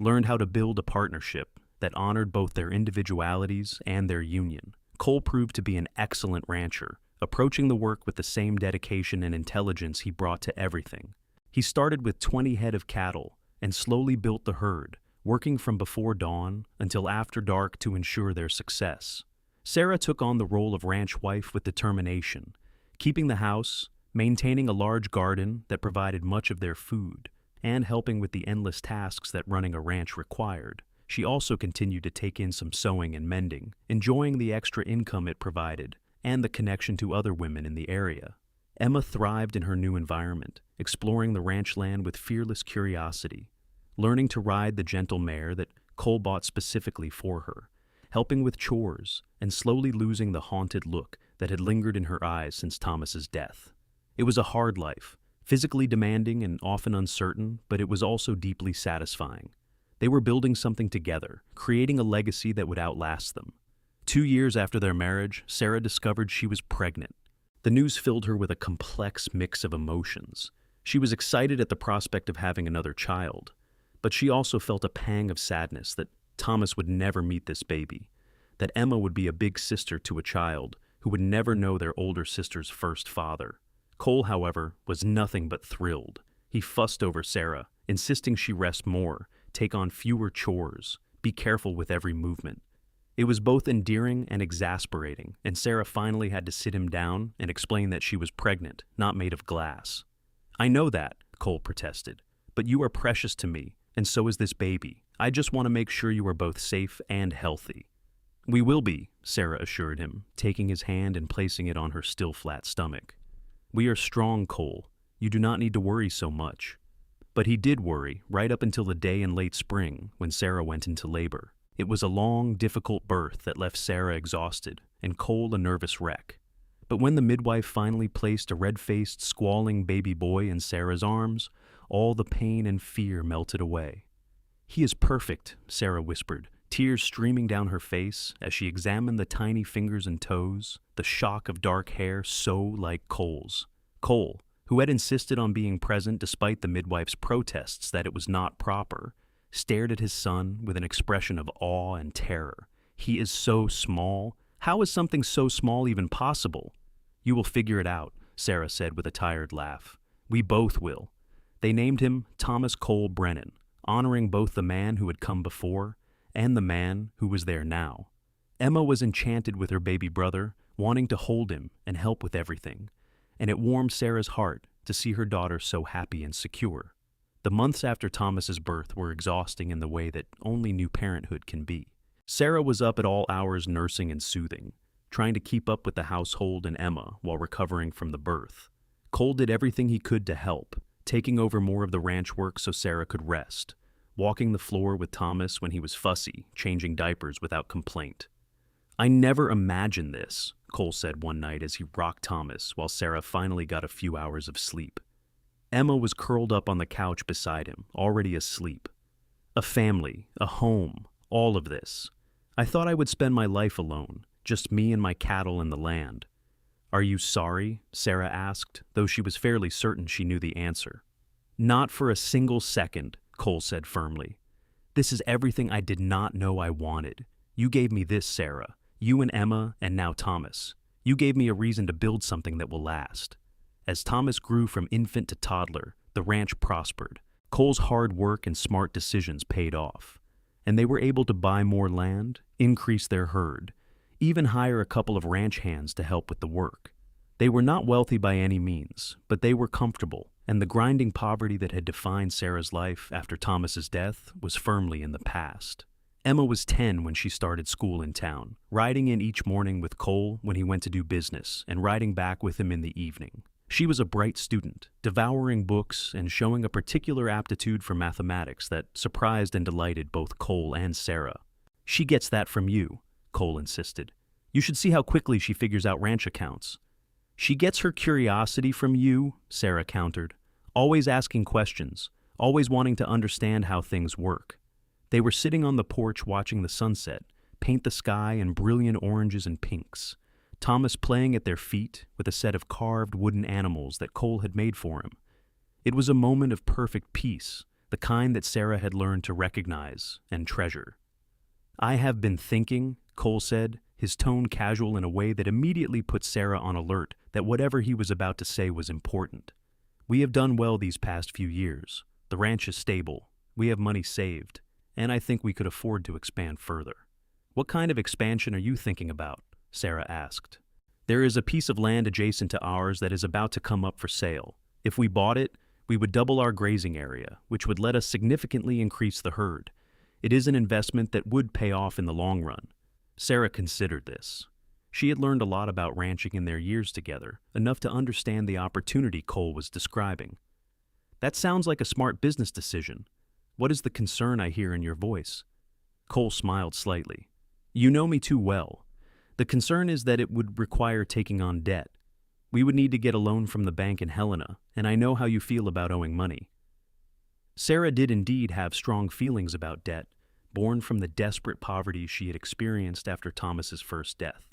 learned how to build a partnership that honored both their individualities and their union. Cole proved to be an excellent rancher, approaching the work with the same dedication and intelligence he brought to everything. He started with 20 head of cattle and slowly built the herd, working from before dawn until after dark to ensure their success. Sarah took on the role of ranch wife with determination, keeping the house, maintaining a large garden that provided much of their food, and helping with the endless tasks that running a ranch required. She also continued to take in some sewing and mending, enjoying the extra income it provided and the connection to other women in the area. Emma thrived in her new environment, exploring the ranch land with fearless curiosity, learning to ride the gentle mare that Cole bought specifically for her, helping with chores, and slowly losing the haunted look that had lingered in her eyes since Thomas's death. It was a hard life, physically demanding and often uncertain, but it was also deeply satisfying. They were building something together, creating a legacy that would outlast them. 2 years after their marriage, Sarah discovered she was pregnant. The news filled her with a complex mix of emotions. She was excited at the prospect of having another child, but she also felt a pang of sadness that Thomas would never meet this baby, that Emma would be a big sister to a child who would never know their older sister's first father. Cole, however, was nothing but thrilled. He fussed over Sarah, insisting she rest more, take on fewer chores, be careful with every movement. It was both endearing and exasperating, and Sarah finally had to sit him down and explain that she was pregnant, not made of glass. I know that, Cole protested, but you are precious to me, and so is this baby. I just want to make sure you are both safe and healthy. We will be, Sarah assured him, taking his hand and placing it on her still flat stomach. We are strong, Cole. You do not need to worry so much. But he did worry right up until the day in late spring when Sarah went into labor. It was a long, difficult birth that left Sarah exhausted and Cole a nervous wreck. But when the midwife finally placed a red-faced, squalling baby boy in Sarah's arms, all the pain and fear melted away. "He is perfect," Sarah whispered, tears streaming down her face as she examined the tiny fingers and toes, the shock of dark hair so like Cole's. Cole, who had insisted on being present despite the midwife's protests that it was not proper, stared at his son with an expression of awe and terror. "He is so small. How is something so small even possible?" "You will figure it out," Sarah said with a tired laugh. "We both will." They named him Thomas Cole Brennan, honoring both the man who had come before and the man who was there now. Emma was enchanted with her baby brother, wanting to hold him and help with everything, and it warmed Sarah's heart to see her daughter so happy and secure. The months after Thomas's birth were exhausting in the way that only new parenthood can be. Sarah was up at all hours nursing and soothing, trying to keep up with the household and Emma while recovering from the birth. Cole did everything he could to help, taking over more of the ranch work so Sarah could rest, walking the floor with Thomas when he was fussy, changing diapers without complaint. "I never imagined this," Cole said one night as he rocked Thomas while Sarah finally got a few hours of sleep. Emma was curled up on the couch beside him, already asleep. "A family, a home, all of this. I thought I would spend my life alone, just me and my cattle and the land." "Are you sorry?" Sarah asked, though she was fairly certain she knew the answer. "Not for a single second," Cole said firmly. "This is everything I did not know I wanted. You gave me this, Sarah. You and Emma, and now Thomas. You gave me a reason to build something that will last." As Thomas grew from infant to toddler, the ranch prospered. Cole's hard work and smart decisions paid off, and they were able to buy more land, increase their herd, even hire a couple of ranch hands to help with the work. They were not wealthy by any means, but they were comfortable, and the grinding poverty that had defined Sarah's life after Thomas's death was firmly in the past. Emma was 10 when she started school in town, riding in each morning with Cole when he went to do business and riding back with him in the evening. She was a bright student, devouring books and showing a particular aptitude for mathematics that surprised and delighted both Cole and Sarah. "She gets that from you," Cole insisted. "You should see how quickly she figures out ranch accounts." "She gets her curiosity from you," Sarah countered, "always asking questions, always wanting to understand how things work." They were sitting on the porch watching the sunset paint the sky in brilliant oranges and pinks, Thomas playing at their feet with a set of carved wooden animals that Cole had made for him. It was a moment of perfect peace, the kind that Sarah had learned to recognize and treasure. "I have been thinking," Cole said, his tone casual in a way that immediately put Sarah on alert that whatever he was about to say was important. "We have done well these past few years. The ranch is stable. We have money saved, and I think we could afford to expand further." "What kind of expansion are you thinking about?" Sarah asked. "There is a piece of land adjacent to ours that is about to come up for sale. If we bought it, we would double our grazing area, which would let us significantly increase the herd. It is an investment that would pay off in the long run." Sarah considered this. She had learned a lot about ranching in their years together, enough to understand the opportunity Cole was describing. "That sounds like a smart business decision. What is the concern I hear in your voice?" Cole smiled slightly. "You know me too well. The concern is that it would require taking on debt. We would need to get a loan from the bank in Helena, and I know how you feel about owing money." Sarah did indeed have strong feelings about debt, born from the desperate poverty she had experienced after Thomas's first death.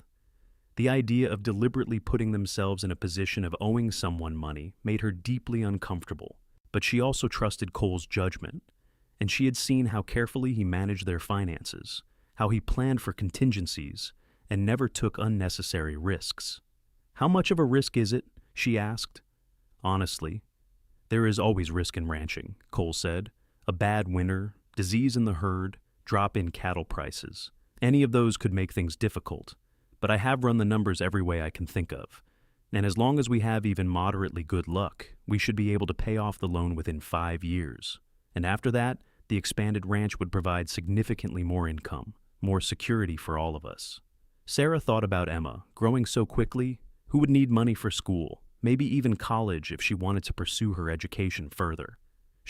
The idea of deliberately putting themselves in a position of owing someone money made her deeply uncomfortable, but she also trusted Cole's judgment, and she had seen how carefully he managed their finances, how he planned for contingencies, and never took unnecessary risks. "How much of a risk is it?" she asked. "Honestly, there is always risk in ranching," Cole said. "A bad winter, disease in the herd, drop in cattle prices. Any of those could make things difficult, but I have run the numbers every way I can think of, and as long as we have even moderately good luck, we should be able to pay off the loan within 5 years. And after that, the expanded ranch would provide significantly more income, more security for all of us." Sarah thought about Emma, growing so quickly, who would need money for school, maybe even college if she wanted to pursue her education further.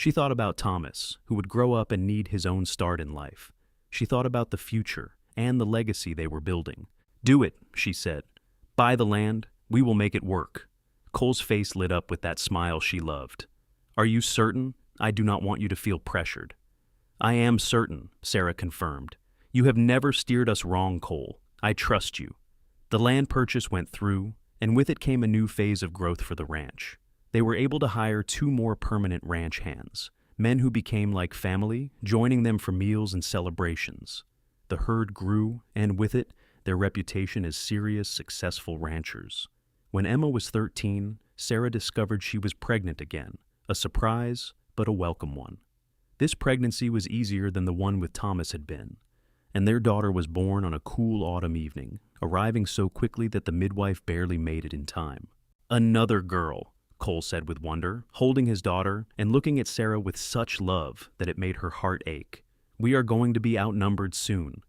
She thought about Thomas, who would grow up and need his own start in life. She thought about the future and the legacy they were building. "Do it," she said. "Buy the land. We will make it work." Cole's face lit up with that smile she loved. "Are you certain? I do not want you to feel pressured." "I am certain," Sarah confirmed. "You have never steered us wrong, Cole. I trust you." The land purchase went through, and with it came a new phase of growth for the ranch. They were able to hire 2 more permanent ranch hands, men who became like family, joining them for meals and celebrations. The herd grew, and with it, their reputation as serious, successful ranchers. When Emma was 13, Sarah discovered she was pregnant again, a surprise, but a welcome one. This pregnancy was easier than the one with Thomas had been, and their daughter was born on a cool autumn evening, arriving so quickly that the midwife barely made it in time. "Another girl," Cole said with wonder, holding his daughter and looking at Sarah with such love that it made her heart ache. "We are going to be outnumbered soon."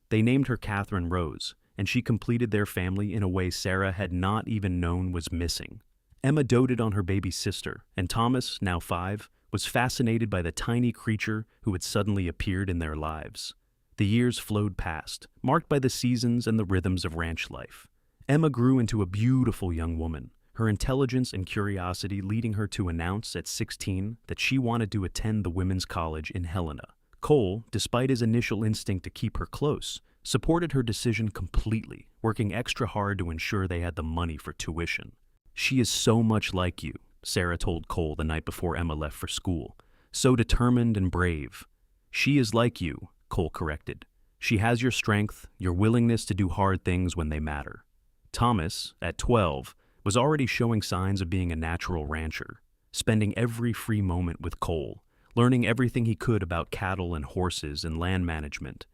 They named her Catherine Rose, and she completed their family in a way Sarah had not even known was missing. Emma doted on her baby sister, and Thomas, now 5, was fascinated by the tiny creature who had suddenly appeared in their lives. The years flowed past, marked by the seasons and the rhythms of ranch life. Emma grew into a beautiful young woman, her intelligence and curiosity leading her to announce at 16 that she wanted to attend the women's college in Helena. Cole, despite his initial instinct to keep her close, supported her decision completely, working extra hard to ensure they had the money for tuition. "She is so much like you," Sarah told Cole the night before Emma left for school. "So determined and brave." "She is like you," Cole corrected. "She has your strength, your willingness to do hard things when they matter." Thomas, at 12, was already showing signs of being a natural rancher, spending every free moment with Cole, learning everything he could about cattle and horses and land management.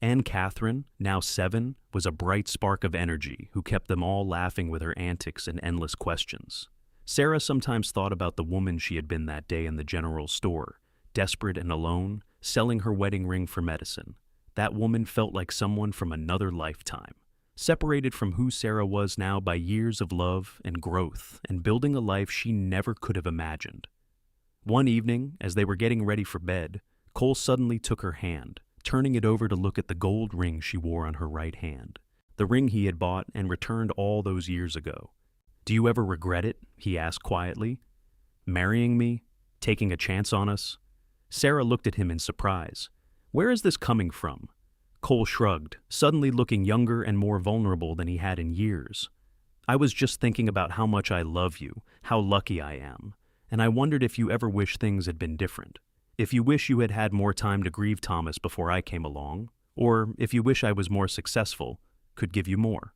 And Catherine, now 7, was a bright spark of energy who kept them all laughing with her antics and endless questions. Sarah sometimes thought about the woman she had been that day in the general store, desperate and alone, selling her wedding ring for medicine. That woman felt like someone from another lifetime, separated from who Sarah was now by years of love and growth and building a life she never could have imagined. One evening, as they were getting ready for bed, Cole suddenly took her hand, turning it over to look at the gold ring she wore on her right hand, the ring he had bought and returned all those years ago. "Do you ever regret it?" he asked quietly. "Marrying me? Taking a chance on us?" Sarah looked at him in surprise. "Where is this coming from?" Cole shrugged, suddenly looking younger and more vulnerable than he had in years. "I was just thinking about how much I love you, how lucky I am, and I wondered if you ever wish things had been different. If you wish you had had more time to grieve Thomas before I came along, or if you wish I was more successful, could give you more."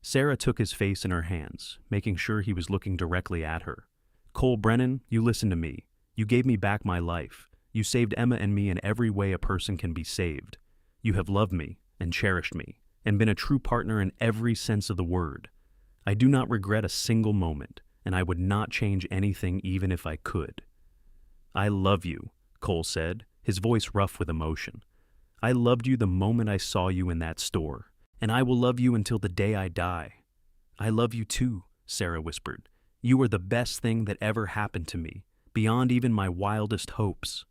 Sarah took his face in her hands, making sure he was looking directly at her. "Cole Brennan, you listen to me. You gave me back my life. You saved Emma and me in every way a person can be saved. You have loved me and cherished me and been a true partner in every sense of the word. I do not regret a single moment, and I would not change anything even if I could." "I love you," Cole said, his voice rough with emotion. "I loved you the moment I saw you in that store, and I will love you until the day I die." "I love you too," Sarah whispered. "You are the best thing that ever happened to me, beyond even my wildest hopes."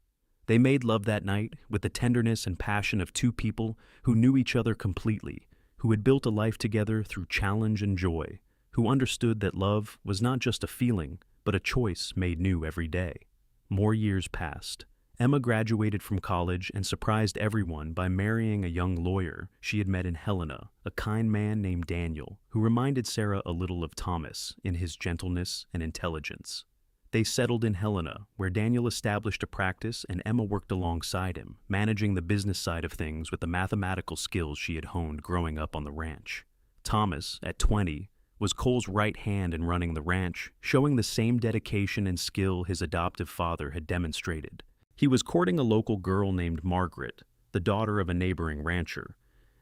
They made love that night with the tenderness and passion of 2 people who knew each other completely, who had built a life together through challenge and joy, who understood that love was not just a feeling, but a choice made new every day. More years passed. Emma graduated from college and surprised everyone by marrying a young lawyer she had met in Helena, a kind man named Daniel, who reminded Sarah a little of Thomas in his gentleness and intelligence. They settled in Helena, where Daniel established a practice and Emma worked alongside him, managing the business side of things with the mathematical skills she had honed growing up on the ranch. Thomas, at 20, was Cole's right hand in running the ranch, showing the same dedication and skill his adoptive father had demonstrated. He was courting a local girl named Margaret, the daughter of a neighboring rancher,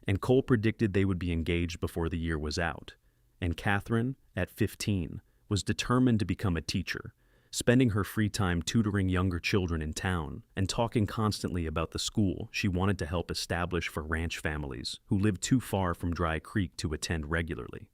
and Cole predicted they would be engaged before the year was out. And Catherine, at 15, was determined to become a teacher, spending her free time tutoring younger children in town and talking constantly about the school she wanted to help establish for ranch families who lived too far from Dry Creek to attend regularly.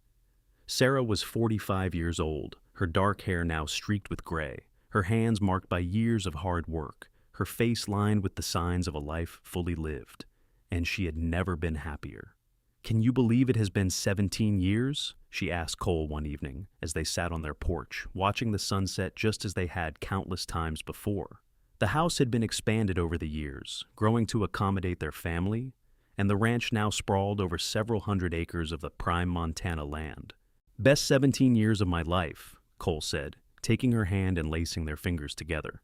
Sarah was 45 years old, her dark hair now streaked with gray, her hands marked by years of hard work, her face lined with the signs of a life fully lived, and she had never been happier. "Can you believe it has been 17 years?" she asked Cole one evening as they sat on their porch, watching the sunset just as they had countless times before. The house had been expanded over the years, growing to accommodate their family, and the ranch now sprawled over several hundred acres of the prime Montana land. "Best 17 years of my life," Cole said, taking her hand and lacing their fingers together.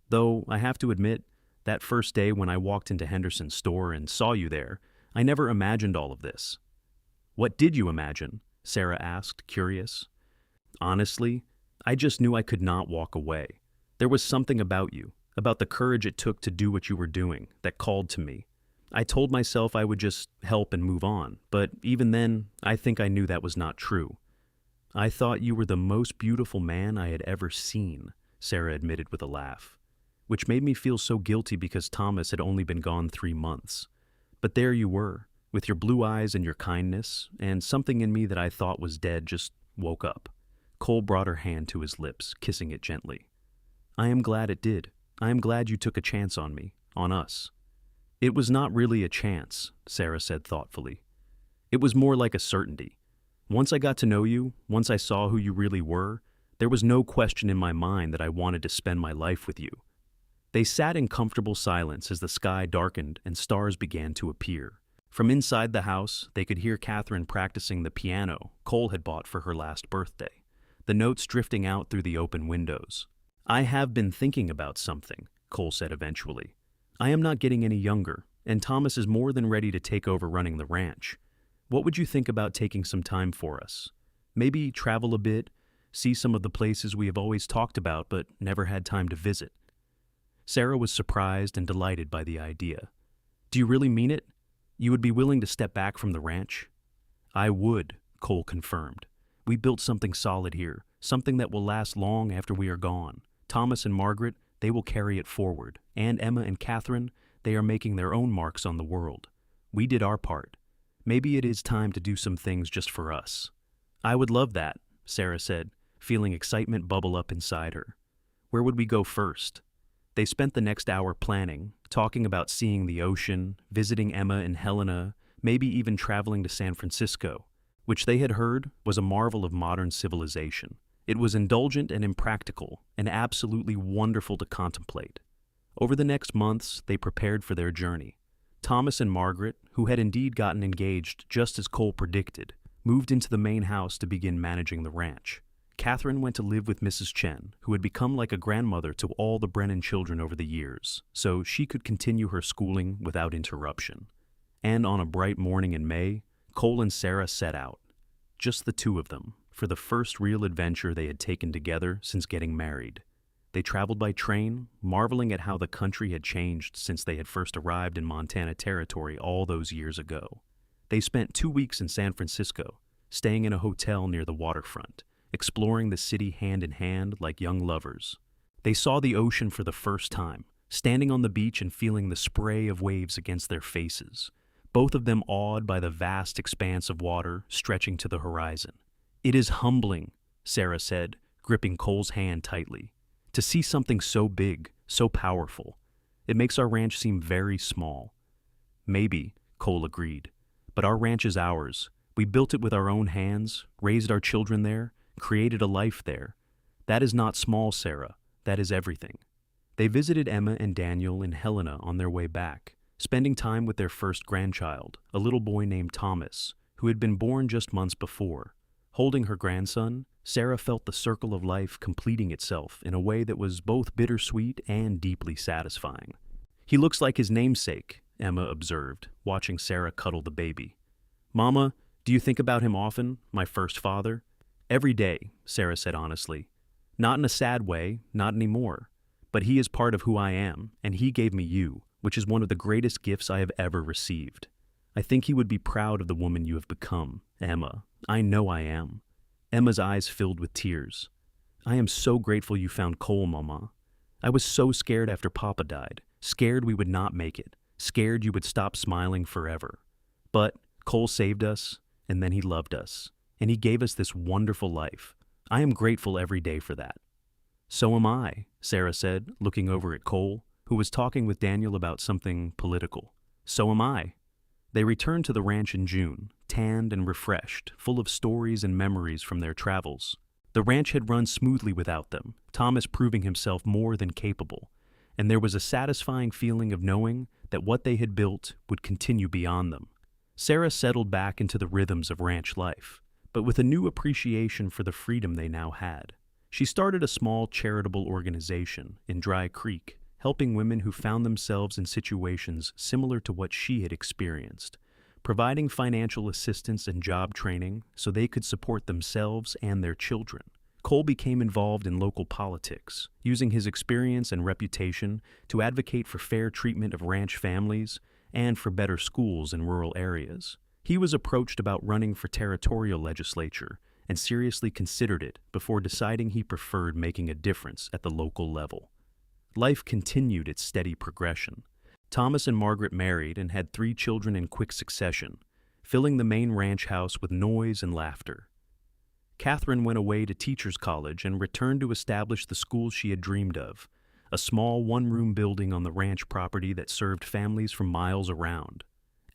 "Though, I have to admit, that first day when I walked into Henderson's store and saw you there, I never imagined all of this." "What did you imagine?" Sarah asked, curious. "Honestly, I just knew I could not walk away. There was something about you, about the courage it took to do what you were doing, that called to me. I told myself I would just help and move on, but even then, I think I knew that was not true. I thought you were the most beautiful man I had ever seen," Sarah admitted with a laugh, which made me feel so guilty because Thomas had only been gone 3 months. But there you were, with your blue eyes and your kindness, and something in me that I thought was dead just woke up. Cole brought her hand to his lips, kissing it gently. "I am glad it did. I am glad you took a chance on me, on us." "It was not really a chance," Sarah said thoughtfully. "It was more like a certainty. Once I got to know you, once I saw who you really were, there was no question in my mind that I wanted to spend my life with you." They sat in comfortable silence as the sky darkened and stars began to appear. From inside the house, they could hear Catherine practicing the piano Cole had bought for her last birthday, the notes drifting out through the open windows. "I have been thinking about something," Cole said eventually. "I am not getting any younger, and Thomas is more than ready to take over running the ranch. What would you think about taking some time for us? Maybe travel a bit, see some of the places we have always talked about but never had time to visit." Sarah was surprised and delighted by the idea. "Do you really mean it? You would be willing to step back from the ranch?" "I would," Cole confirmed. "We built something solid here, something that will last long after we are gone. Thomas and Margaret, they will carry it forward, and Emma and Catherine, they are making their own marks on the world. We did our part. Maybe it is time to do some things just for us." "I would love that," Sarah said, feeling excitement bubble up inside her. "Where would we go first?" They spent the next hour planning, talking about seeing the ocean, visiting Emma and Helena, maybe even traveling to San Francisco, which they had heard was a marvel of modern civilization. It was indulgent and impractical, and absolutely wonderful to contemplate. Over the next months, they prepared for their journey. Thomas and Margaret, who had indeed gotten engaged just as Cole predicted, moved into the main house to begin managing the ranch. Catherine went to live with Mrs. Chen, who had become like a grandmother to all the Brennan children over the years, so she could continue her schooling without interruption. And on a bright morning in May, Cole and Sarah set out, just the two of them, for the first real adventure they had taken together since getting married. They traveled by train, marveling at how the country had changed since they had first arrived in Montana Territory all those years ago. They spent 2 weeks in San Francisco, staying in a hotel near the waterfront, exploring the city hand in hand like young lovers. They saw the ocean for the first time, standing on the beach and feeling the spray of waves against their faces, both of them awed by the vast expanse of water stretching to the horizon. "It is humbling," Sarah said, gripping Cole's hand tightly. "To see something so big, so powerful. It makes our ranch seem very small." "Maybe," Cole agreed. "But our ranch is ours. We built it with our own hands, raised our children there, created a life there. That is not small, Sarah. That is everything." They visited Emma and Daniel and Helena on their way back, spending time with their first grandchild, a little boy named Thomas, who had been born just months before. Holding her grandson, Sarah felt the circle of life completing itself in a way that was both bittersweet and deeply satisfying. "He looks like his namesake," Emma observed, watching Sarah cuddle the baby. "Mama, do you think about him often, my first father?" "Every day," Sarah said honestly. "Not in a sad way, not anymore. But he is part of who I am, and he gave me you, which is one of the greatest gifts I have ever received. I think he would be proud of the woman you have become, Emma. I know I am." Emma's eyes filled with tears. "I am so grateful you found Cole, Mama. I was so scared after Papa died, scared we would not make it, scared you would stop smiling forever. But Cole saved us, and then he loved us, and he gave us this wonderful life. I am grateful every day for that." "So am I," Sarah said, looking over at Cole, who was talking with Daniel about something political. "So am I." They returned to the ranch in June, tanned and refreshed, full of stories and memories from their travels. The ranch had run smoothly without them, Thomas proving himself more than capable, and there was a satisfying feeling of knowing that what they had built would continue beyond them. Sarah settled back into the rhythms of ranch life, but with a new appreciation for the freedom they now had. She started a small charitable organization in Dry Creek, helping women who found themselves in situations similar to what she had experienced, providing financial assistance and job training so they could support themselves and their children. Cole became involved in local politics, using his experience and reputation to advocate for fair treatment of ranch families and for better schools in rural areas. He was approached about running for territorial legislature and seriously considered it before deciding he preferred making a difference at the local level. Life continued its steady progression. Thomas and Margaret married and had 3 children in quick succession, filling the main ranch house with noise and laughter. Catherine went away to teachers' college and returned to establish the school she had dreamed of, a small one-room building on the ranch property that served families from miles around.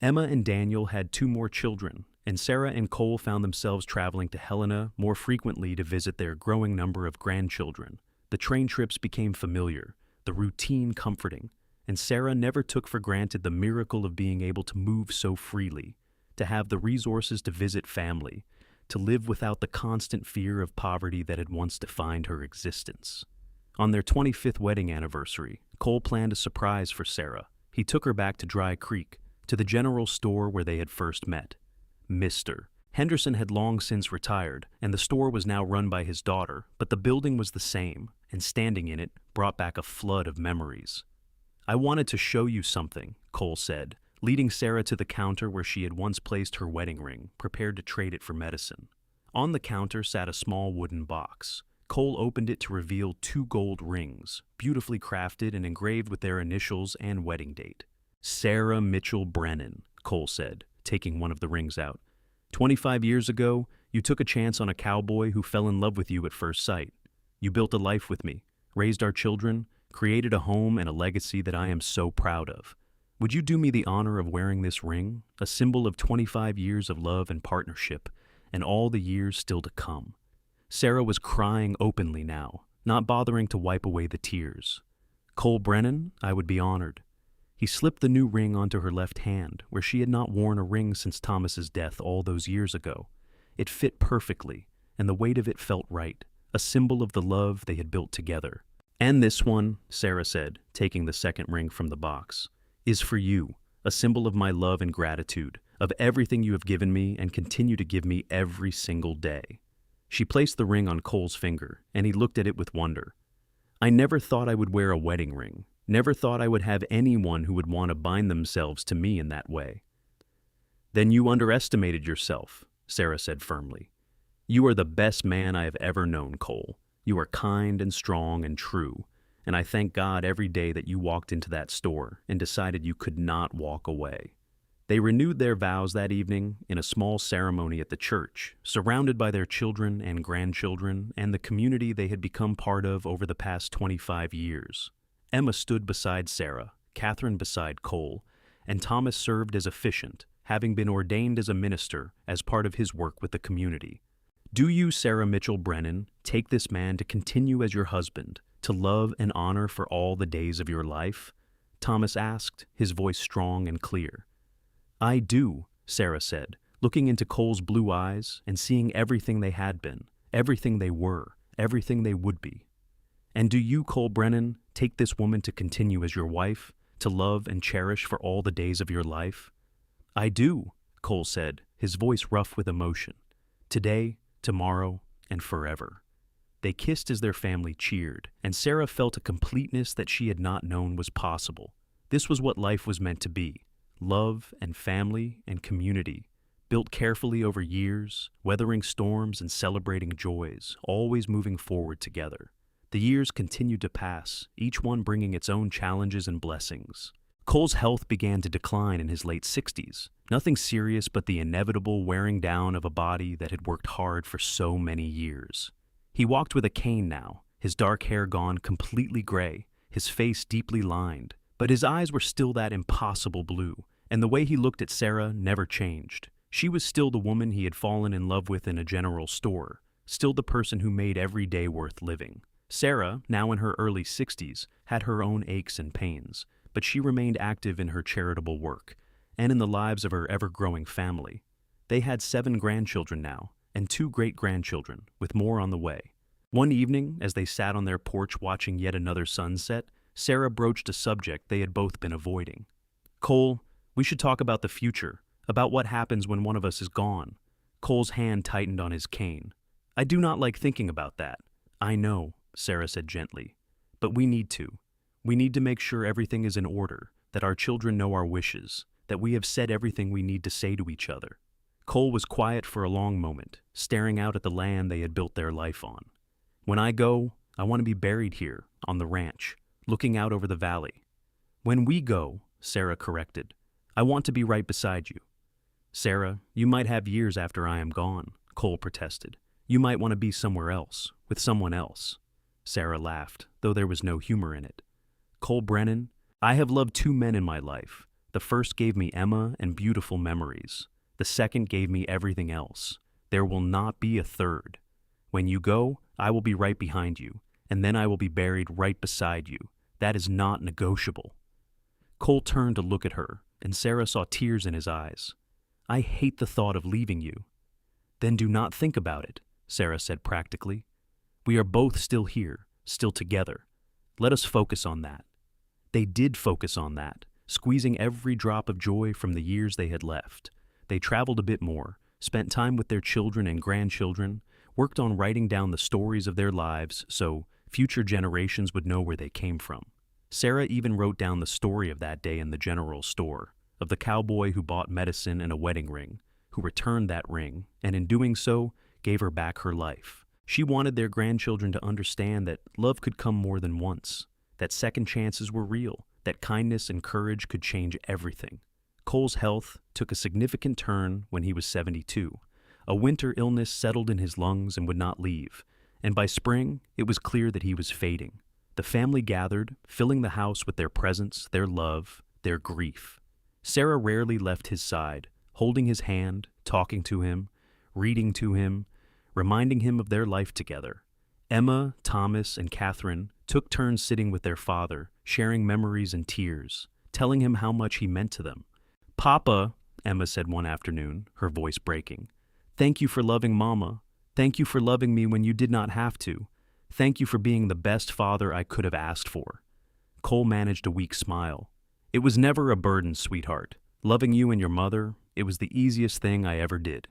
Emma and Daniel had 2 more children, and Sarah and Cole found themselves traveling to Helena more frequently to visit their growing number of grandchildren. The train trips became familiar, the routine comforting, and Sarah never took for granted the miracle of being able to move so freely, to have the resources to visit family, to live without the constant fear of poverty that had once defined her existence. On their 25th wedding anniversary, Cole planned a surprise for Sarah. He took her back to Dry Creek, to the general store where they had first met. Mr. Henderson had long since retired, and the store was now run by his daughter, but the building was the same, and standing in it brought back a flood of memories. "I wanted to show you something," Cole said, leading Sarah to the counter where she had once placed her wedding ring, prepared to trade it for medicine. On the counter sat a small wooden box. Cole opened it to reveal 2 gold rings, beautifully crafted and engraved with their initials and wedding date. "Sarah Mitchell Brennan," Cole said, taking one of the rings out. "25 years ago, you took a chance on a cowboy who fell in love with you at first sight. You built a life with me, raised our children, created a home and a legacy that I am so proud of. Would you do me the honor of wearing this ring, a symbol of 25 years of love and partnership, and all the years still to come?" Sarah was crying openly now, not bothering to wipe away the tears. "Cole Brennan, I would be honored." He slipped the new ring onto her left hand, where she had not worn a ring since Thomas's death all those years ago. It fit perfectly, and the weight of it felt right, a symbol of the love they had built together. "And this one," Sarah said, taking the second ring from the box, "is for you, a symbol of my love and gratitude, of everything you have given me and continue to give me every single day." She placed the ring on Cole's finger, and he looked at it with wonder. "I never thought I would wear a wedding ring, never thought I would have anyone who would want to bind themselves to me in that way." "Then you underestimated yourself," Sarah said firmly. "You are the best man I have ever known, Cole. You are kind and strong and true, and I thank God every day that you walked into that store and decided you could not walk away." They renewed their vows that evening in a small ceremony at the church, surrounded by their children and grandchildren and the community they had become part of over the past 25 years. Emma stood beside Sarah, Catherine beside Cole, and Thomas served as officiant, having been ordained as a minister as part of his work with the community. "Do you, Sarah Mitchell Brennan, take this man to continue as your husband, to love and honor for all the days of your life?" Thomas asked, his voice strong and clear. "I do," Sarah said, looking into Cole's blue eyes and seeing everything they had been, everything they were, everything they would be. "And do you, Cole Brennan, take this woman to continue as your wife, to love and cherish for all the days of your life?" "I do," Cole said, his voice rough with emotion. "Today, tomorrow, and forever." They kissed as their family cheered, and Sarah felt a completeness that she had not known was possible. This was what life was meant to be: love and family and community, built carefully over years, weathering storms and celebrating joys, always moving forward together. The years continued to pass, each one bringing its own challenges and blessings. Cole's health began to decline in his late 60s. Nothing serious but the inevitable wearing down of a body that had worked hard for so many years. He walked with a cane now, his dark hair gone completely gray, his face deeply lined, but his eyes were still that impossible blue, and the way he looked at Sarah never changed. She was still the woman he had fallen in love with in a general store, still the person who made every day worth living. Sarah, now in her early 60s, had her own aches and pains, but she remained active in her charitable work and in the lives of her ever-growing family. They had 7 grandchildren now, and 2 great-grandchildren, with more on the way. One evening, as they sat on their porch watching yet another sunset, Sarah broached a subject they had both been avoiding. "Cole, we should talk about the future, about what happens when one of us is gone." Cole's hand tightened on his cane. "I do not like thinking about that." "I know," Sarah said gently, "but we need to. We need to make sure everything is in order, that our children know our wishes, that we have said everything we need to say to each other." Cole was quiet for a long moment, staring out at the land they had built their life on. "When I go, I want to be buried here, on the ranch, looking out over the valley." "When we go," Sarah corrected, "I want to be right beside you." "Sarah, you might have years after I am gone," Cole protested. "You might want to be somewhere else, with someone else." Sarah laughed, though there was no humor in it. "Cole Brennan, I have loved 2 men in my life. The first gave me Emma and beautiful memories. The second gave me everything else. There will not be a third. When you go, I will be right behind you, and then I will be buried right beside you. That is not negotiable." Cole turned to look at her, and Sarah saw tears in his eyes. "I hate the thought of leaving you." "Then do not think about it," Sarah said practically. "We are both still here, still together. Let us focus on that." They did focus on that, squeezing every drop of joy from the years they had left. They traveled a bit more, spent time with their children and grandchildren, worked on writing down the stories of their lives so future generations would know where they came from. Sarah even wrote down the story of that day in the general store, of the cowboy who bought medicine and a wedding ring, who returned that ring, and in doing so, gave her back her life. She wanted their grandchildren to understand that love could come more than once, that second chances were real, that kindness and courage could change everything. Cole's health took a significant turn when he was 72. A winter illness settled in his lungs and would not leave, and by spring, it was clear that he was fading. The family gathered, filling the house with their presence, their love, their grief. Sarah rarely left his side, holding his hand, talking to him, reading to him, reminding him of their life together. Emma, Thomas, and Catherine took turns sitting with their father, sharing memories and tears, telling him how much he meant to them. "Papa," Emma said one afternoon, her voice breaking, "thank you for loving Mama. Thank you for loving me when you did not have to. Thank you for being the best father I could have asked for." Cole managed a weak smile. "It was never a burden, sweetheart. Loving you and your mother, it was the easiest thing I ever did."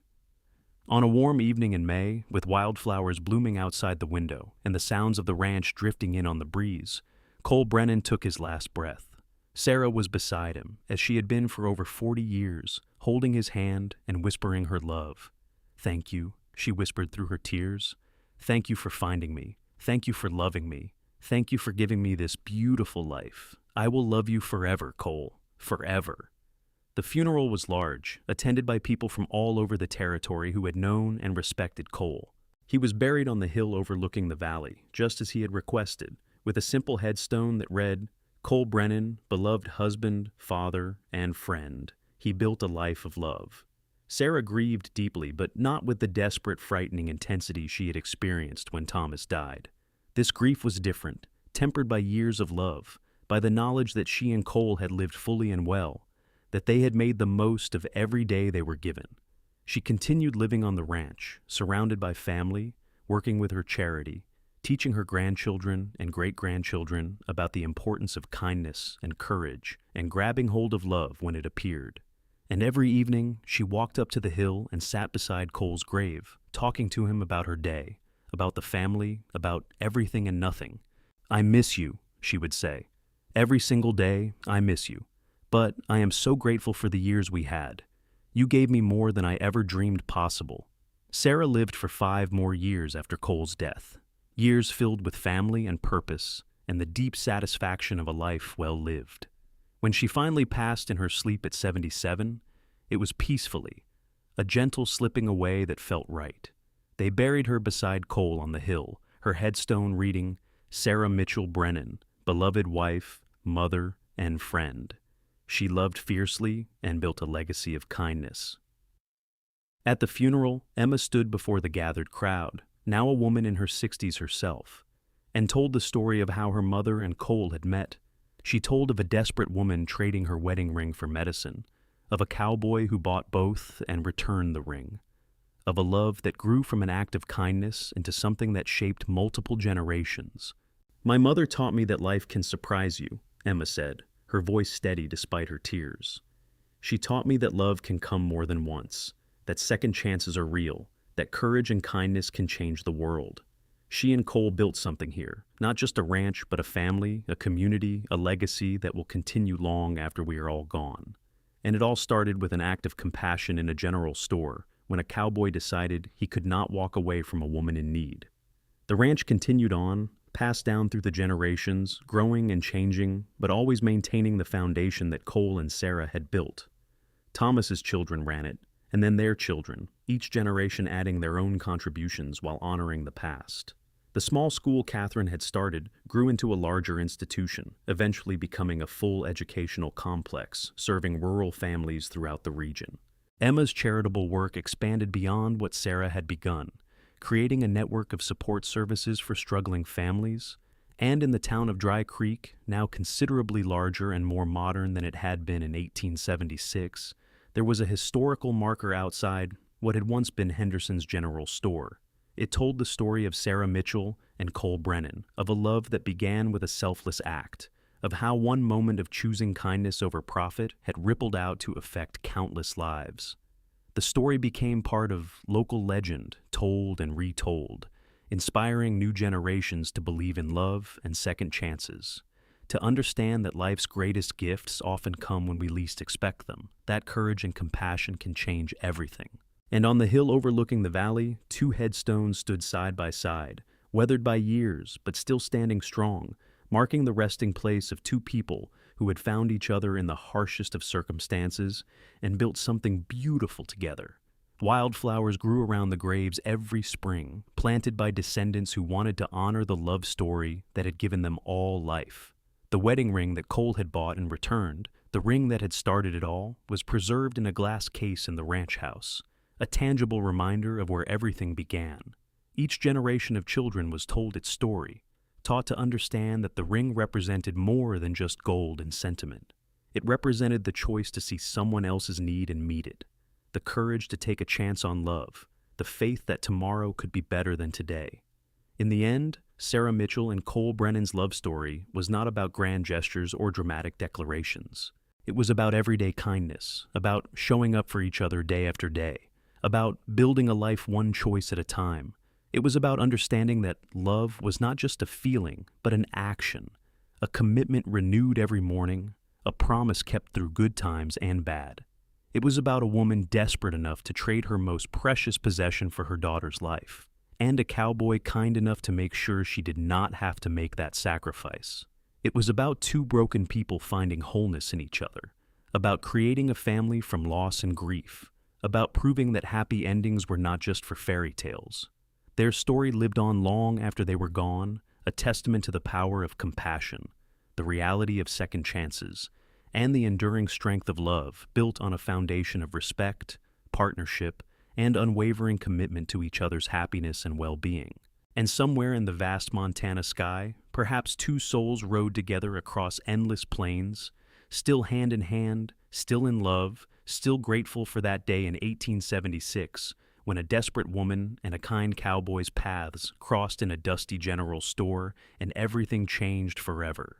On a warm evening in May, with wildflowers blooming outside the window and the sounds of the ranch drifting in on the breeze, Cole Brennan took his last breath. Sarah was beside him, as she had been for over 40 years, holding his hand and whispering her love. "Thank you," she whispered through her tears. "Thank you for finding me. Thank you for loving me. Thank you for giving me this beautiful life. I will love you forever, Cole. Forever." The funeral was large, attended by people from all over the territory who had known and respected Cole. He was buried on the hill overlooking the valley, just as he had requested, with a simple headstone that read, "Cole Brennan, beloved husband, father, and friend. He built a life of love." Sarah grieved deeply, but not with the desperate, frightening intensity she had experienced when Thomas died. This grief was different, tempered by years of love, by the knowledge that she and Cole had lived fully and well, that they had made the most of every day they were given. She continued living on the ranch, surrounded by family, working with her charity, teaching her grandchildren and great-grandchildren about the importance of kindness and courage and grabbing hold of love when it appeared. And every evening, she walked up to the hill and sat beside Cole's grave, talking to him about her day, about the family, about everything and nothing. "I miss you," she would say. "Every single day, I miss you. But I am so grateful for the years we had. You gave me more than I ever dreamed possible." Sarah lived for 5 more years after Cole's death, years filled with family and purpose and the deep satisfaction of a life well lived. When she finally passed in her sleep at 77, it was peacefully, a gentle slipping away that felt right. They buried her beside Cole on the hill, her headstone reading, Sarah Mitchell Brennan, beloved wife, mother, and friend. She loved fiercely and built a legacy of kindness. At the funeral, Emma stood before the gathered crowd, now a woman in her 60s herself, and told the story of how her mother and Cole had met. She told of a desperate woman trading her wedding ring for medicine, of a cowboy who bought both and returned the ring, of a love that grew from an act of kindness into something that shaped multiple generations. "My mother taught me that life can surprise you," Emma said, her voice steady despite her tears. "She taught me that love can come more than once, that second chances are real, that courage and kindness can change the world." She and Cole built something here, not just a ranch, but a family, a community, a legacy that will continue long after we are all gone. And it all started with an act of compassion in a general store, when a cowboy decided he could not walk away from a woman in need. The ranch continued on, passed down through the generations, growing and changing, but always maintaining the foundation that Cole and Sarah had built. Thomas's children ran it, and then their children, each generation adding their own contributions while honoring the past. The small school Catherine had started grew into a larger institution, eventually becoming a full educational complex, serving rural families throughout the region. Emma's charitable work expanded beyond what Sarah had begun, creating a network of support services for struggling families, and in the town of Dry Creek, now considerably larger and more modern than it had been in 1876, there was a historical marker outside what had once been Henderson's General Store. It told the story of Sarah Mitchell and Cole Brennan, of a love that began with a selfless act, of how one moment of choosing kindness over profit had rippled out to affect countless lives. The story became part of local legend, told and retold, inspiring new generations to believe in love and second chances, to understand that life's greatest gifts often come when we least expect them. That courage and compassion can change everything. And on the hill overlooking the valley, two headstones stood side by side, weathered by years, but still standing strong, marking the resting place of two people who had found each other in the harshest of circumstances and built something beautiful together. Wildflowers grew around the graves every spring, planted by descendants who wanted to honor the love story that had given them all life. The wedding ring that Cole had bought and returned, the ring that had started it all, was preserved in a glass case in the ranch house, a tangible reminder of where everything began. Each generation of children was told its story, taught to understand that the ring represented more than just gold and sentiment. It represented the choice to see someone else's need and meet it, the courage to take a chance on love, the faith that tomorrow could be better than today. In the end, Sarah Mitchell and Cole Brennan's love story was not about grand gestures or dramatic declarations. It was about everyday kindness, about showing up for each other day after day, about building a life one choice at a time. It was about understanding that love was not just a feeling, but an action, a commitment renewed every morning, a promise kept through good times and bad. It was about a woman desperate enough to trade her most precious possession for her daughter's life, and a cowboy kind enough to make sure she did not have to make that sacrifice. It was about two broken people finding wholeness in each other, about creating a family from loss and grief, about proving that happy endings were not just for fairy tales. Their story lived on long after they were gone, a testament to the power of compassion, the reality of second chances, and the enduring strength of love built on a foundation of respect, partnership, and unwavering commitment to each other's happiness and well-being. And somewhere in the vast Montana sky, perhaps two souls rode together across endless plains, still hand in hand, still in love, still grateful for that day in 1876, when a desperate woman and a kind cowboy's paths crossed in a dusty general store and everything changed forever.